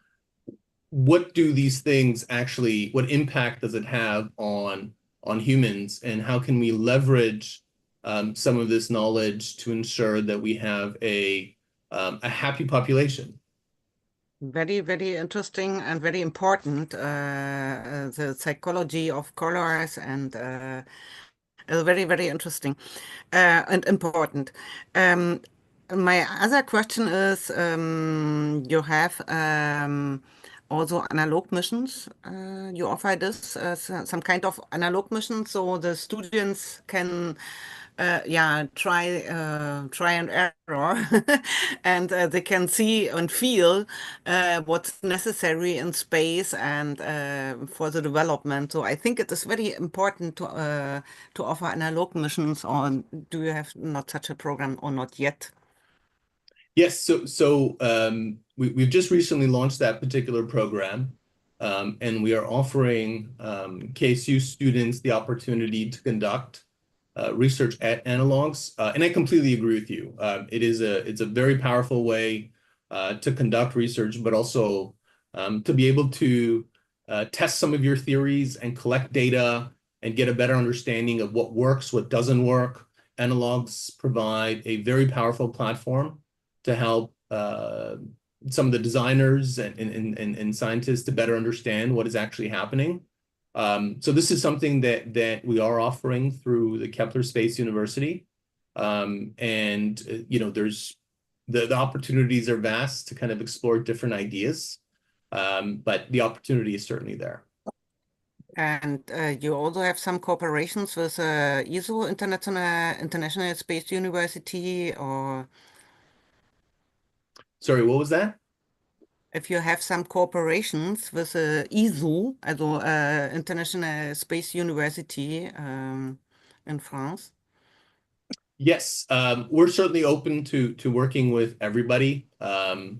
Speaker 2: what do these things actually, what impact does it have on humans, and how can we leverage some of this knowledge to ensure that we have a happy population.
Speaker 1: Very, very interesting and very important. The psychology of colors and very, very interesting and important. My other question is, you have also analog missions. You offer this some kind of analog mission, so the students can try and error, and they can see and feel what's necessary in space and for the development. So I think it is very important to offer analog missions. Or do you have not such a program or not yet?
Speaker 2: Yes, we've just recently launched that particular program, and we are offering KSU students the opportunity to conduct research at analogs, and I completely agree with you. It's a very powerful way to conduct research, but also to be able to test some of your theories and collect data and get a better understanding of what works, what doesn't work. Analogs provide a very powerful platform to help some of the designers and scientists to better understand what is actually happening. So this is something that we are offering through the Kepler Space University. There's the opportunities are vast to kind of explore different ideas, but the opportunity is certainly there.
Speaker 1: And you also have some cooperations with ESO, International Space University, or
Speaker 2: Sorry, what was that?
Speaker 1: if you have some cooperations with ESO, also International Space University in France.
Speaker 2: Yes, we're certainly open to working with everybody, to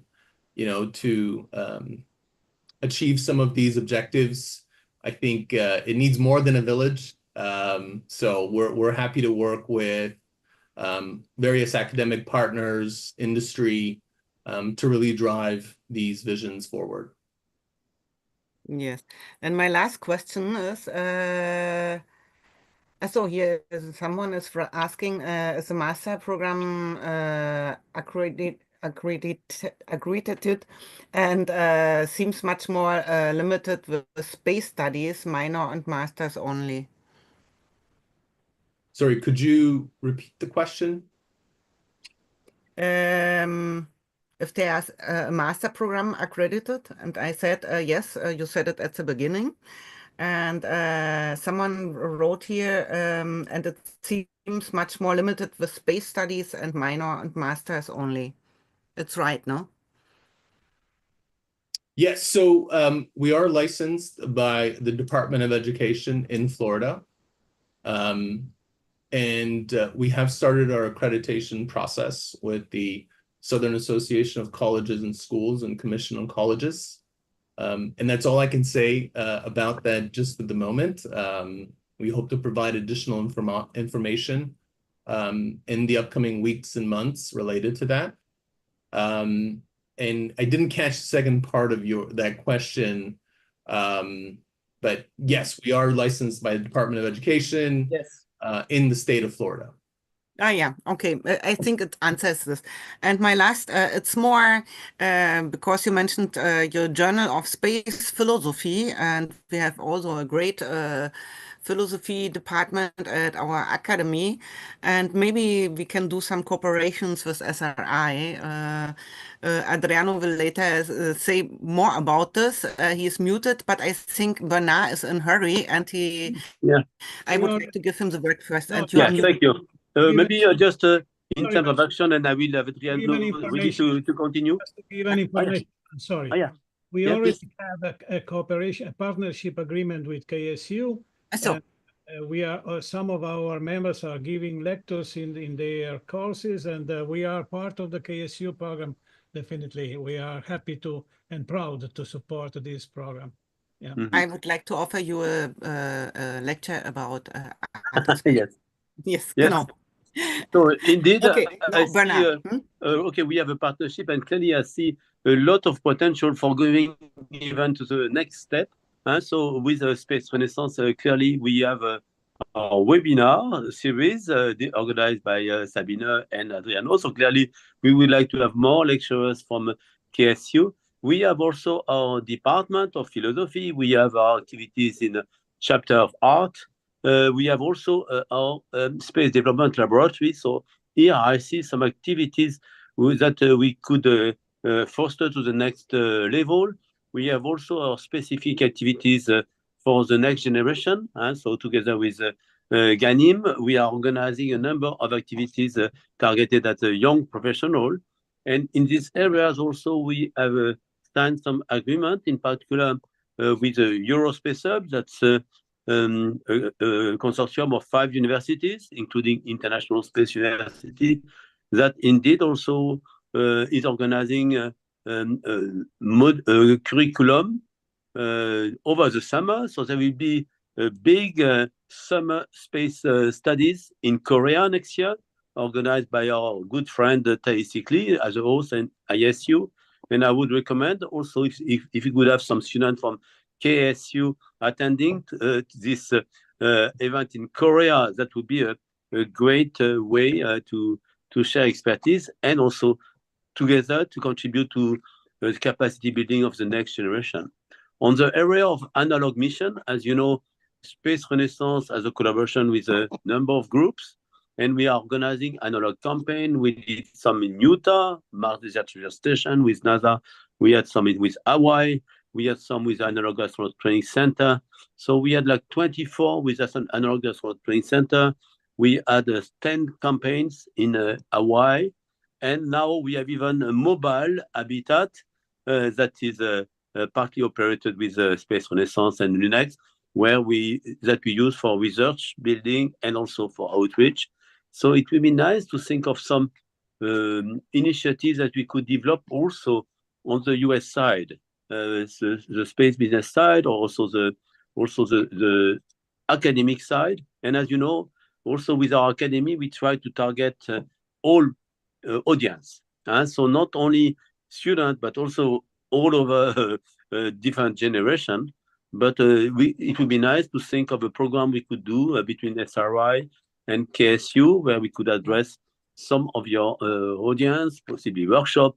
Speaker 2: achieve some of these objectives. I think it needs more than a village. So we're happy to work with various academic partners, industry, to really drive these visions forward.
Speaker 1: Yes. And my last question is, so here someone is asking, is the master program accredited and seems much more limited with space studies, minor and masters only?
Speaker 2: Sorry, could you repeat the question?
Speaker 1: If there's a master program accredited, and I said yes, you said it at the beginning. And someone wrote here, and it seems much more limited with space studies and minor and masters only. It's right, no?
Speaker 2: Yes, so we are licensed by the Department of Education in Florida. And we have started our accreditation process with the Southern Association of Colleges and Schools and Commission on Colleges. And that's all I can say about that just at the moment. We hope to provide additional information in the upcoming weeks and months related to that. And I didn't catch the second part of that question. But yes, we are licensed by the Department of Education.
Speaker 1: Yes.
Speaker 2: In the state of Florida.
Speaker 1: Ah, yeah. Okay. I think it answers this. And my last, it's more because you mentioned your Journal of Space Philosophy, and we have also a great philosophy department at our academy, and maybe we can do some cooperations with SRI. Adriano will later say more about this. He is muted, but I think Bernard is in a hurry, and I would like to give him the word first. And you are muted.
Speaker 4: Thank you. Maybe just in terms of action, and I will have Adriano ready to continue.
Speaker 3: Just to give an information. Sorry. We already have a cooperation, a partnership agreement with KSU.
Speaker 1: So
Speaker 3: we are some of our members are giving lectures in their courses, and we are part of the KSU program. Definitely, we are happy to and proud to support this program. Yeah.
Speaker 1: I would like to offer you a lecture about
Speaker 4: Yes.
Speaker 1: Genau.
Speaker 4: So indeed,
Speaker 1: okay,
Speaker 4: I see, we have a partnership, and clearly I see a lot of potential for going even to the next step. So with Space Renaissance, clearly we have our webinar series organized by Sabine and Adriano. So clearly we would like to have more lecturers from KSU. We have also our Department of Philosophy. We have our activities in the chapter of art. We have also our Space Development Laboratory. So here I see some activities that we could foster to the next level. We have also our specific activities for the next generation. So together with GANIM, we are organizing a number of activities targeted at a young professional. And in these areas also, we have signed some agreement, in particular with the Eurospace Hub, that's a consortium of 5 universities, including International Space University, that indeed also is organizing a curriculum over the summer. So there will be a big summer space studies in Korea next year, organized by our good friend Tai Sikli as a host and ISU. And I would recommend also if you could have some students from KSU attending this event in Korea, that would be a great way to share expertise and also together to contribute to the capacity building of the next generation. On the area of analog mission, as you know, Space Renaissance has a collaboration with a number of groups, and we are organizing analog campaign. We did some in Utah, Mars Desert Research Station with NASA. We had some with Hawaii. We had some with Analog Astronaut Training Center. So we had like 24 with Analog Astronaut Training Center. We had 10 campaigns in Hawaii. And now we have even a mobile habitat that is partly operated with Space Renaissance and Lunex, where we use for research building and also for outreach. So it would be nice to think of some initiatives that we could develop also on the US side, the space business side, or also the academic side. And as you know, also with our academy, we try to target all audience. So not only students, but also all over different generation. But it would be nice to think of a program we could do between SRI and KSU, where we could address some of your audience, possibly workshop.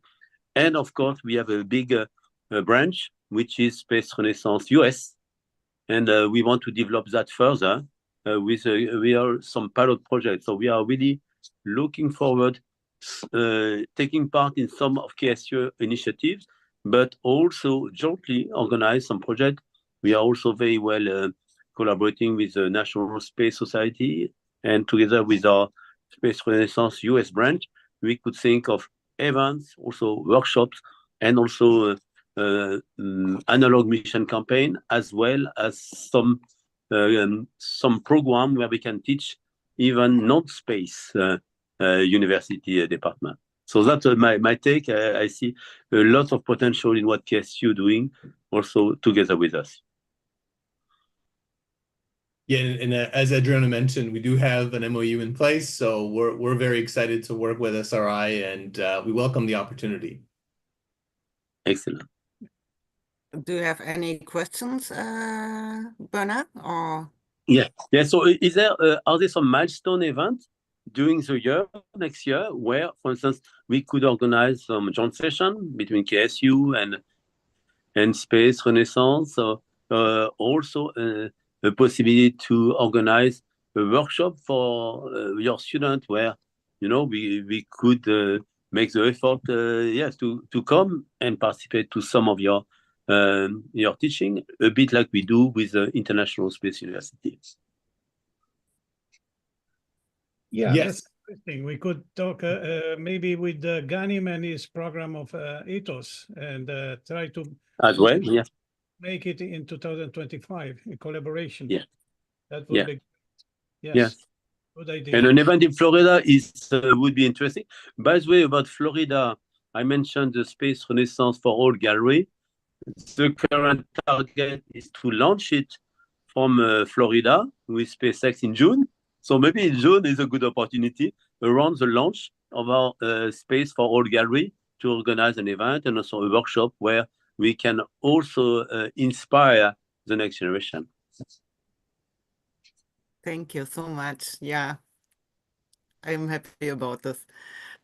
Speaker 4: And of course, we have a big branch, which is Space Renaissance US. And we want to develop that further with some pilot projects. So we are really looking forward taking part in some of KSU initiatives, but also jointly organize some projects. We are also very well collaborating with the National Space Society, and together with our Space Renaissance US branch, we could think of events, also workshops, and also analog mission campaign, as well as some program where we can teach even non-space university department. So that's my take. I see a lot of potential in what KSU doing, also together with us.
Speaker 2: Yeah, and as Adriana mentioned, we do have an MOU in place, so we're very excited to work with SRI, and we welcome the opportunity.
Speaker 4: Excellent.
Speaker 1: Do you have any questions, Bernard? Or
Speaker 4: yeah. So are there some milestone events during the year, next year, where, for instance, we could organize some joint session between KSU and Space Renaissance, also a possibility to organize a workshop for your students where, we could make the effort, yes, to come and participate to some of your teaching, a bit like we do with the International Space University.
Speaker 3: Yeah,
Speaker 2: yes.
Speaker 3: That's interesting. We could talk maybe with Ghanim and his program of ethos and try to
Speaker 4: as well, yeah,
Speaker 3: make it in 2025 in collaboration.
Speaker 4: Yeah,
Speaker 3: that would be yes.
Speaker 4: Yes.
Speaker 3: Good idea.
Speaker 4: And an event in Florida would be interesting. By the way, about Florida, I mentioned the Space Renaissance for All Gallery. The current target is to launch it from Florida with SpaceX in June. So maybe in June is a good opportunity around the launch of our Space for All Gallery to organize an event and also a workshop where we can also inspire the next generation.
Speaker 1: thank you so much. Yeah, I'm happy about this.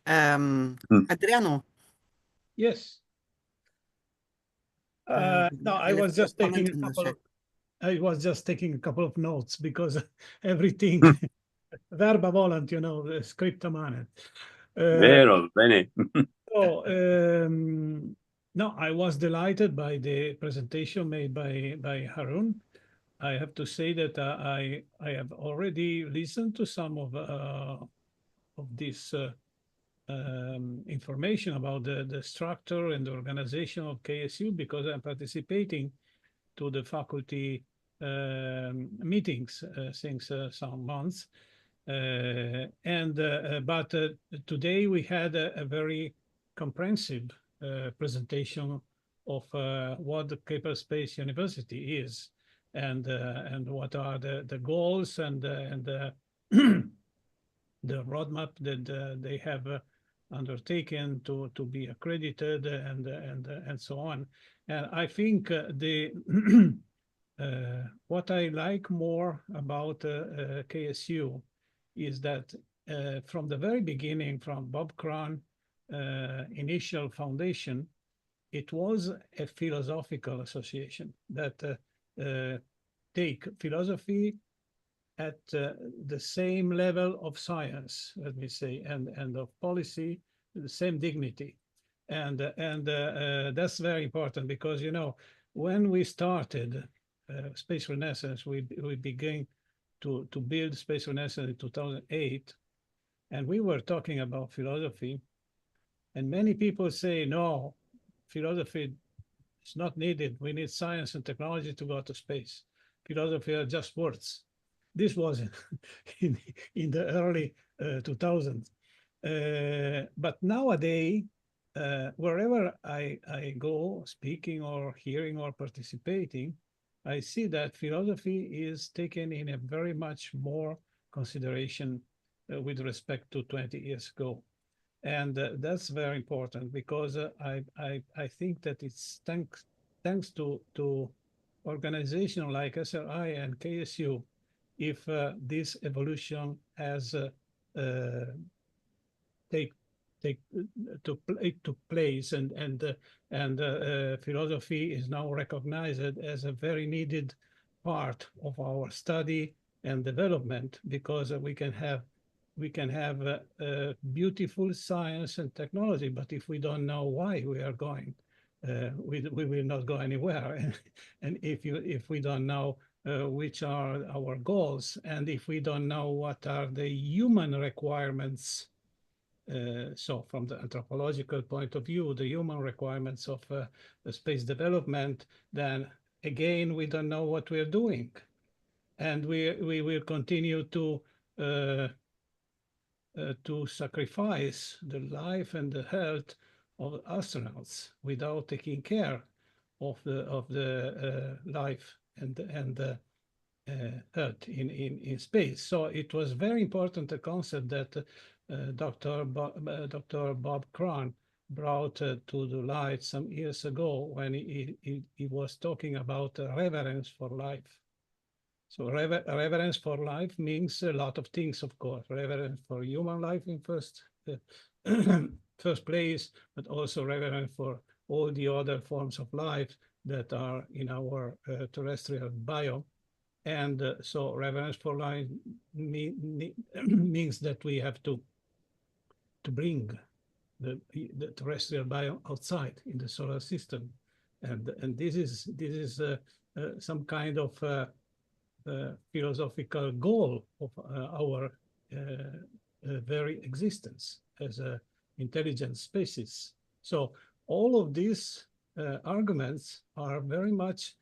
Speaker 1: Adriano.
Speaker 3: Yes. No, I was just taking a couple of notes because everything verba volant, scripta manet.
Speaker 4: Vero, bene.
Speaker 3: So, no, I was delighted by the presentation made by Haroon. I have to say that I have already listened to some of this information about the structure and the organization of KSU, because I'm participating to the faculty meetings since some months. But today we had a very comprehensive presentation of what the Kepler Space University is, and what are the goals and the roadmap that they have undertaken to be accredited and so on. And I think the what I like more about KSU is that from the very beginning, from Bob Cron initial foundation, it was a philosophical association that take philosophy at the same level of science, let me say, and of policy, the same dignity. And that's very important because, you know, when we started Space Renaissance, we began to build Space Renaissance in 2008, and we were talking about philosophy, and many people say, no, philosophy is not needed. We need science and technology to go to space. Philosophy are just words. This was in the early 2000s. But nowadays, wherever I go speaking or hearing or participating, I see that philosophy is taken in a very much more consideration with respect to 20 years ago. And that's very important because I think that it's thanks to organizations like SRI and KSU, if this evolution has took place, and philosophy is now recognized as a very needed part of our study and development, because we can have beautiful science and technology, but if we don't know why we are going, we will not go anywhere. And if we don't know which are our goals, and if we don't know what are the human requirements, so from the anthropological point of view, the human requirements of the space development, then again, we don't know what we're doing. And we will continue to sacrifice the life and the health of astronauts without taking care of the life and the health in space. So it was very important, a concept that Dr. Bob Cron brought to the light some years ago when he was talking about reverence for life. So reverence for life means a lot of things, of course. Reverence for human life in first place, but also reverence for all the other forms of life that are in our terrestrial biome. And so reverence for life means that we have to bring the terrestrial biome outside in the solar system, and this is some kind of philosophical goal of our very existence as a intelligent species. So all of these arguments are very much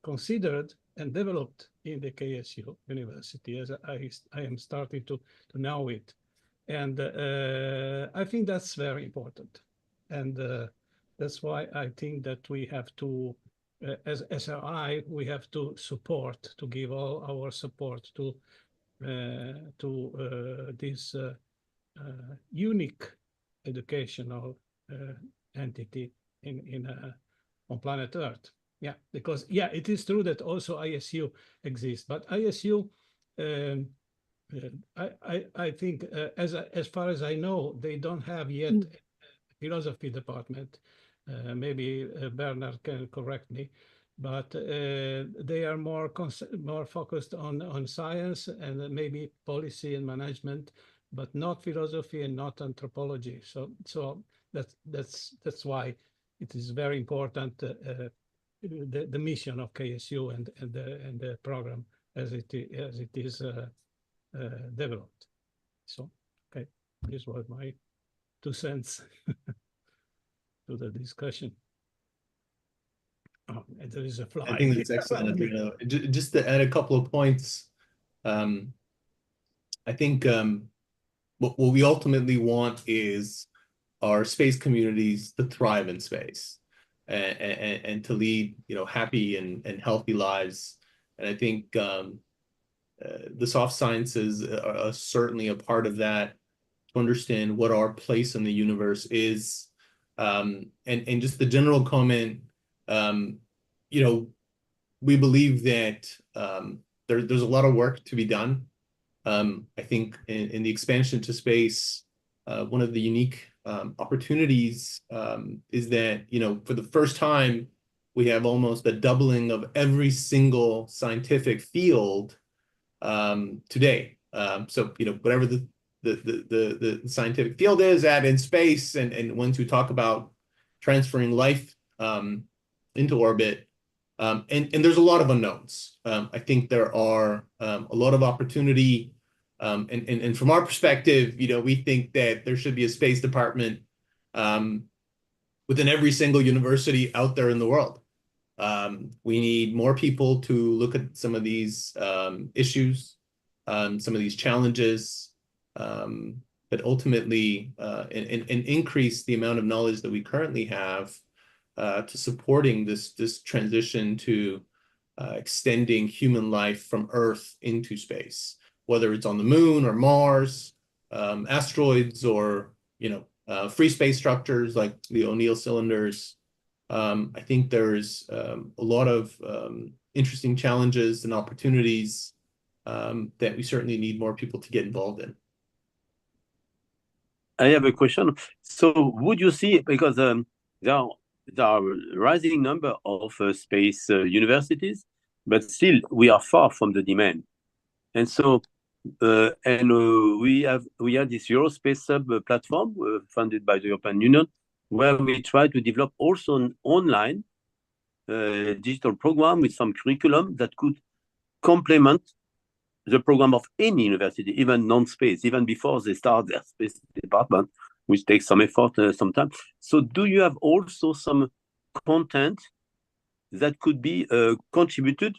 Speaker 3: considered and developed in the KSU University, as I am starting to know it. And I think that's very important. And that's why I think that we have to, as SRI, we have to support, to give all our support to this unique educational entity on planet Earth. Yeah, because it is true that also ISU exists, but ISU, I think, as far as I know, they don't have yet a philosophy department. Maybe Bernard can correct me, but they are more focused on science and maybe policy and management, but not philosophy and not anthropology. So that's why it is very important the mission of KSU and the program as it is developed. So, okay, this was my 2 cents to the discussion. Oh, and there is a fly.
Speaker 2: I think that's excellent. You know, just to add a couple of points, I think what we ultimately want is our space communities to thrive in space and to lead, you know, happy and healthy lives. And I think the soft sciences are certainly a part of that, to understand what our place in the universe is. And just the general comment, you know, we believe that there's a lot of work to be done. I think in the expansion to space, one of the unique opportunities is that, you know, for the first time, we have almost a doubling of every single scientific field today. So, you know, whatever the scientific field is at in space, and once we talk about transferring life into orbit, and there's a lot of unknowns. I think there are a lot of opportunity, and from our perspective, you know, we think that there should be a space department within every single university out there in the world. We need more people to look at some of these issues, some of these challenges, but ultimately and increase the amount of knowledge that we currently have to supporting this transition to extending human life from Earth into space, whether it's on the moon or Mars, asteroids, or, you know, free space structures like the O'Neill cylinders. I think there's a lot of interesting challenges and opportunities that we certainly need more people to get involved in.
Speaker 4: I have a question. So would you see, because there are a rising number of space universities, but still we are far from the demand. And so, we have this Eurospace Sub platform funded by the European Union, where we try to develop also an online digital program with some curriculum that could complement the program of any university, even non-space, even before they start their space department, which takes some effort, some time. So do you have also some content that could be contributed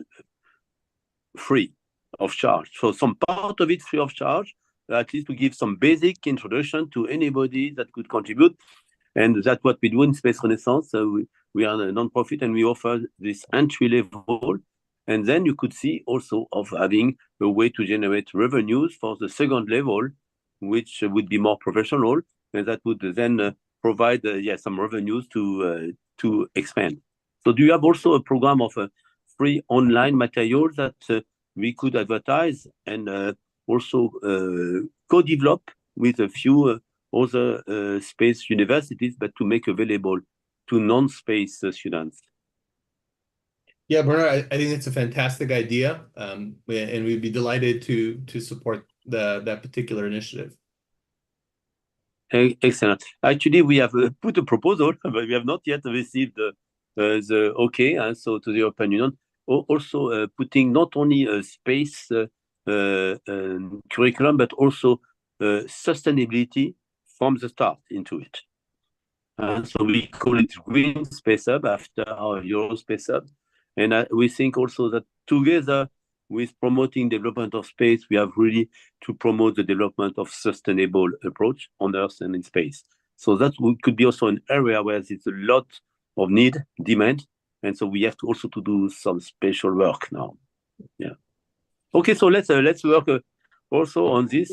Speaker 4: free of charge? So some part of it free of charge, at least to give some basic introduction to anybody that could contribute. And that's what we do in Space Renaissance. We are a non-profit, and we offer this entry level. And then you could see also of having a way to generate revenues for the second level, which would be more professional, and that would then provide some revenues to expand. So do you have also a program of free online materials that we could advertise and also co-develop with a few other space universities, but to make available to non-space students?
Speaker 2: Yeah, Bernard, I think it's a fantastic idea, and we'd be delighted to support that particular initiative.
Speaker 4: Excellent. Actually, we have put a proposal, but we have not yet received the okay. So to the European Union, also putting not only a space curriculum, but also sustainability from the start into it. So we call it Green Space Hub after our Eurospace Hub. And we think also that together with promoting development of space, we have really to promote the development of sustainable approach on Earth and in space. So that could be also an area where there's a lot of demand. And so we have to also to do some special work now. Yeah. Okay, so let's work also on this,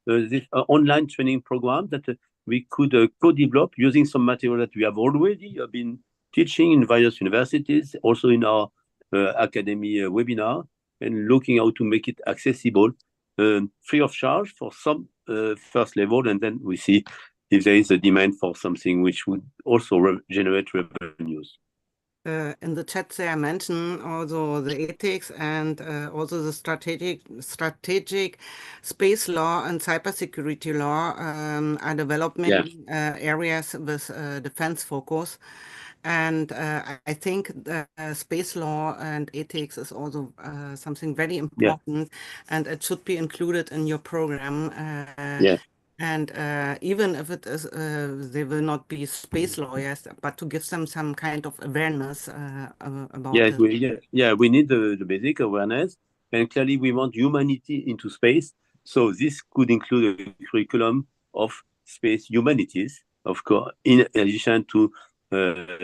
Speaker 4: this online training program that we could co-develop using some material that we have already been teaching in various universities, also in our academy webinar, and looking how to make it accessible, free of charge for some first level, and then we see if there is a demand for something which would also generate revenues.
Speaker 1: In the chat there, mention also the ethics and also the strategic space law and cybersecurity law are development areas with defense focus. And I think the space law and ethics is also something very important, and it should be included in your program. And even if it is, they will not be space lawyers, but to give them some kind of awareness about it.
Speaker 4: We need the basic awareness, and clearly we want humanity into space. So this could include a curriculum of space humanities, of course, in addition to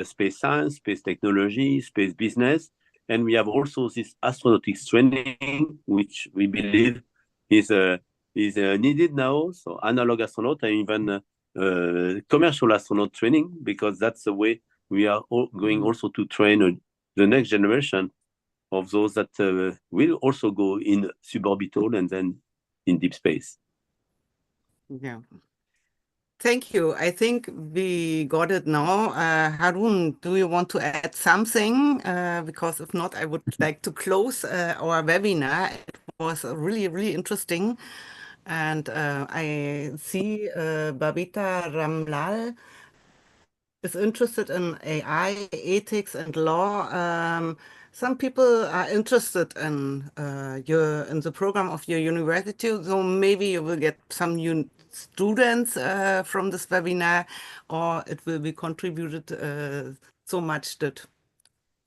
Speaker 4: space science, space technology, space business. And we have also this astronautics training, which we believe is needed now. So analog astronaut and even commercial astronaut training, because that's the way we are going also to train the next generation of those that will also go in suborbital and then in deep space.
Speaker 1: Yeah. Thank you. I think we got it now. Haroon, do you want to add something? Because if not, I would like to close our webinar. It was really, really interesting. And I see Babita Ramlal is interested in AI, ethics, and law. Some people are interested in the program of your university, so maybe you will get some students from this webinar, or it will be contributed so much that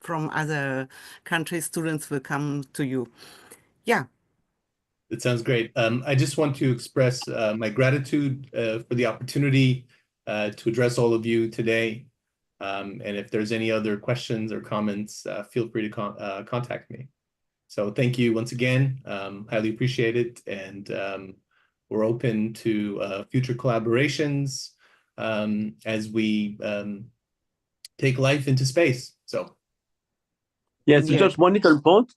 Speaker 1: from other countries students will come to you. Yeah.
Speaker 2: That sounds great. I just want to express my gratitude for the opportunity to address all of you today. And if there's any other questions or comments, feel free to contact me. So thank you once again. Highly appreciate it. And we're open to future collaborations as we take life into space. So
Speaker 4: yes, just one little point.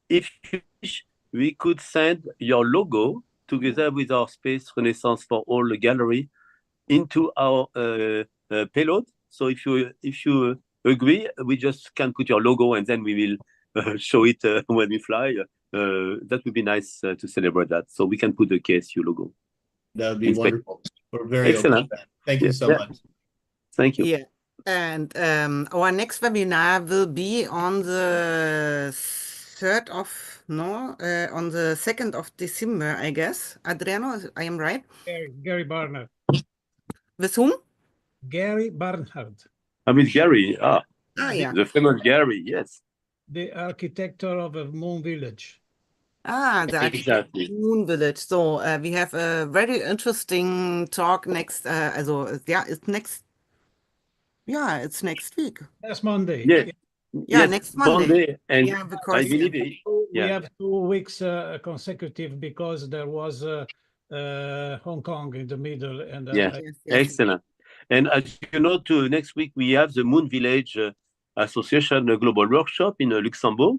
Speaker 4: If you wish, we could send your logo together with our Space Renaissance for All gallery into our payload. So if you agree, we just can put your logo and then we will show it when we fly. That would be nice to celebrate that. So we can put the KSU logo.
Speaker 2: That would be wonderful. We're very
Speaker 4: excellent.
Speaker 2: Open. Thank you so much.
Speaker 1: Thank you. Yeah. And our next webinar will be on the 3rd of, on the 2nd of December, I guess. Adriano, I am right?
Speaker 3: Gary Barnard.
Speaker 1: With whom?
Speaker 3: Gary Barnard.
Speaker 4: With Gary.
Speaker 1: Yeah.
Speaker 4: The famous Gary, yes.
Speaker 3: The architect of a moon village.
Speaker 1: The moon village. So we have a very interesting talk next, it's next week.
Speaker 3: Next Monday.
Speaker 1: Yeah, next Monday.
Speaker 4: And
Speaker 1: because
Speaker 4: I believe
Speaker 3: we have 2 weeks consecutive because there was Hong Kong in the middle. And
Speaker 4: excellent. And as you know, next week we have the Moon Village Association Global Workshop in Luxembourg.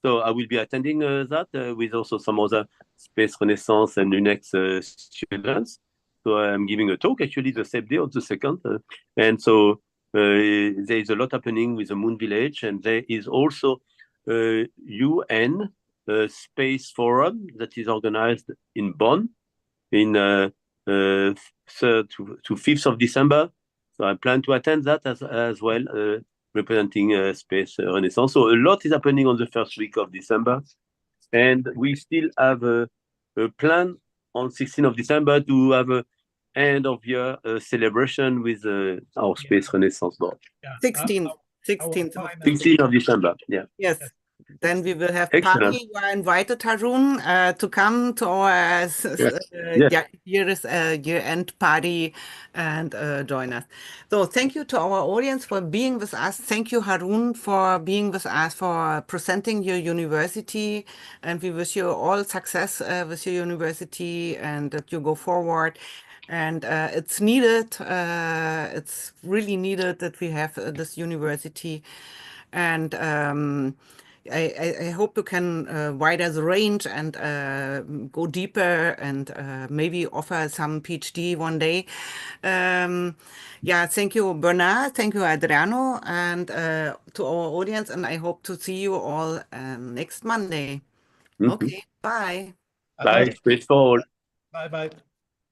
Speaker 4: So I will be attending that with also some other Space Renaissance and UNEX students. So I'm giving a talk actually the same day on the 2nd. And so there is a lot happening with the Moon Village, and there is also a UN Space Forum that is organized in Bonn in 3rd to 5th of December. So I plan to attend that as well, representing Space Renaissance. So a lot is happening on the first week of December. And we still have a plan on 16th of December to have a end of year celebration with our Space Renaissance board.
Speaker 1: 16th
Speaker 4: of December. Yeah.
Speaker 1: Yes. Then we will have party. You are invited, Haroon, to come to our year-end party and join us. So thank you to our audience for being with us. Thank you, Haroon, for being with us, for presenting your university. And we wish you all success with your university and that you go forward. And it's needed. It's really needed that we have this university. And I hope you can widen the range and go deeper and maybe offer some PhD one day. Thank you, Bernard. Thank you, Adriano, and to our audience. And I hope to see you all next Monday. Okay, bye.
Speaker 4: Bye. Bye.
Speaker 3: Bye.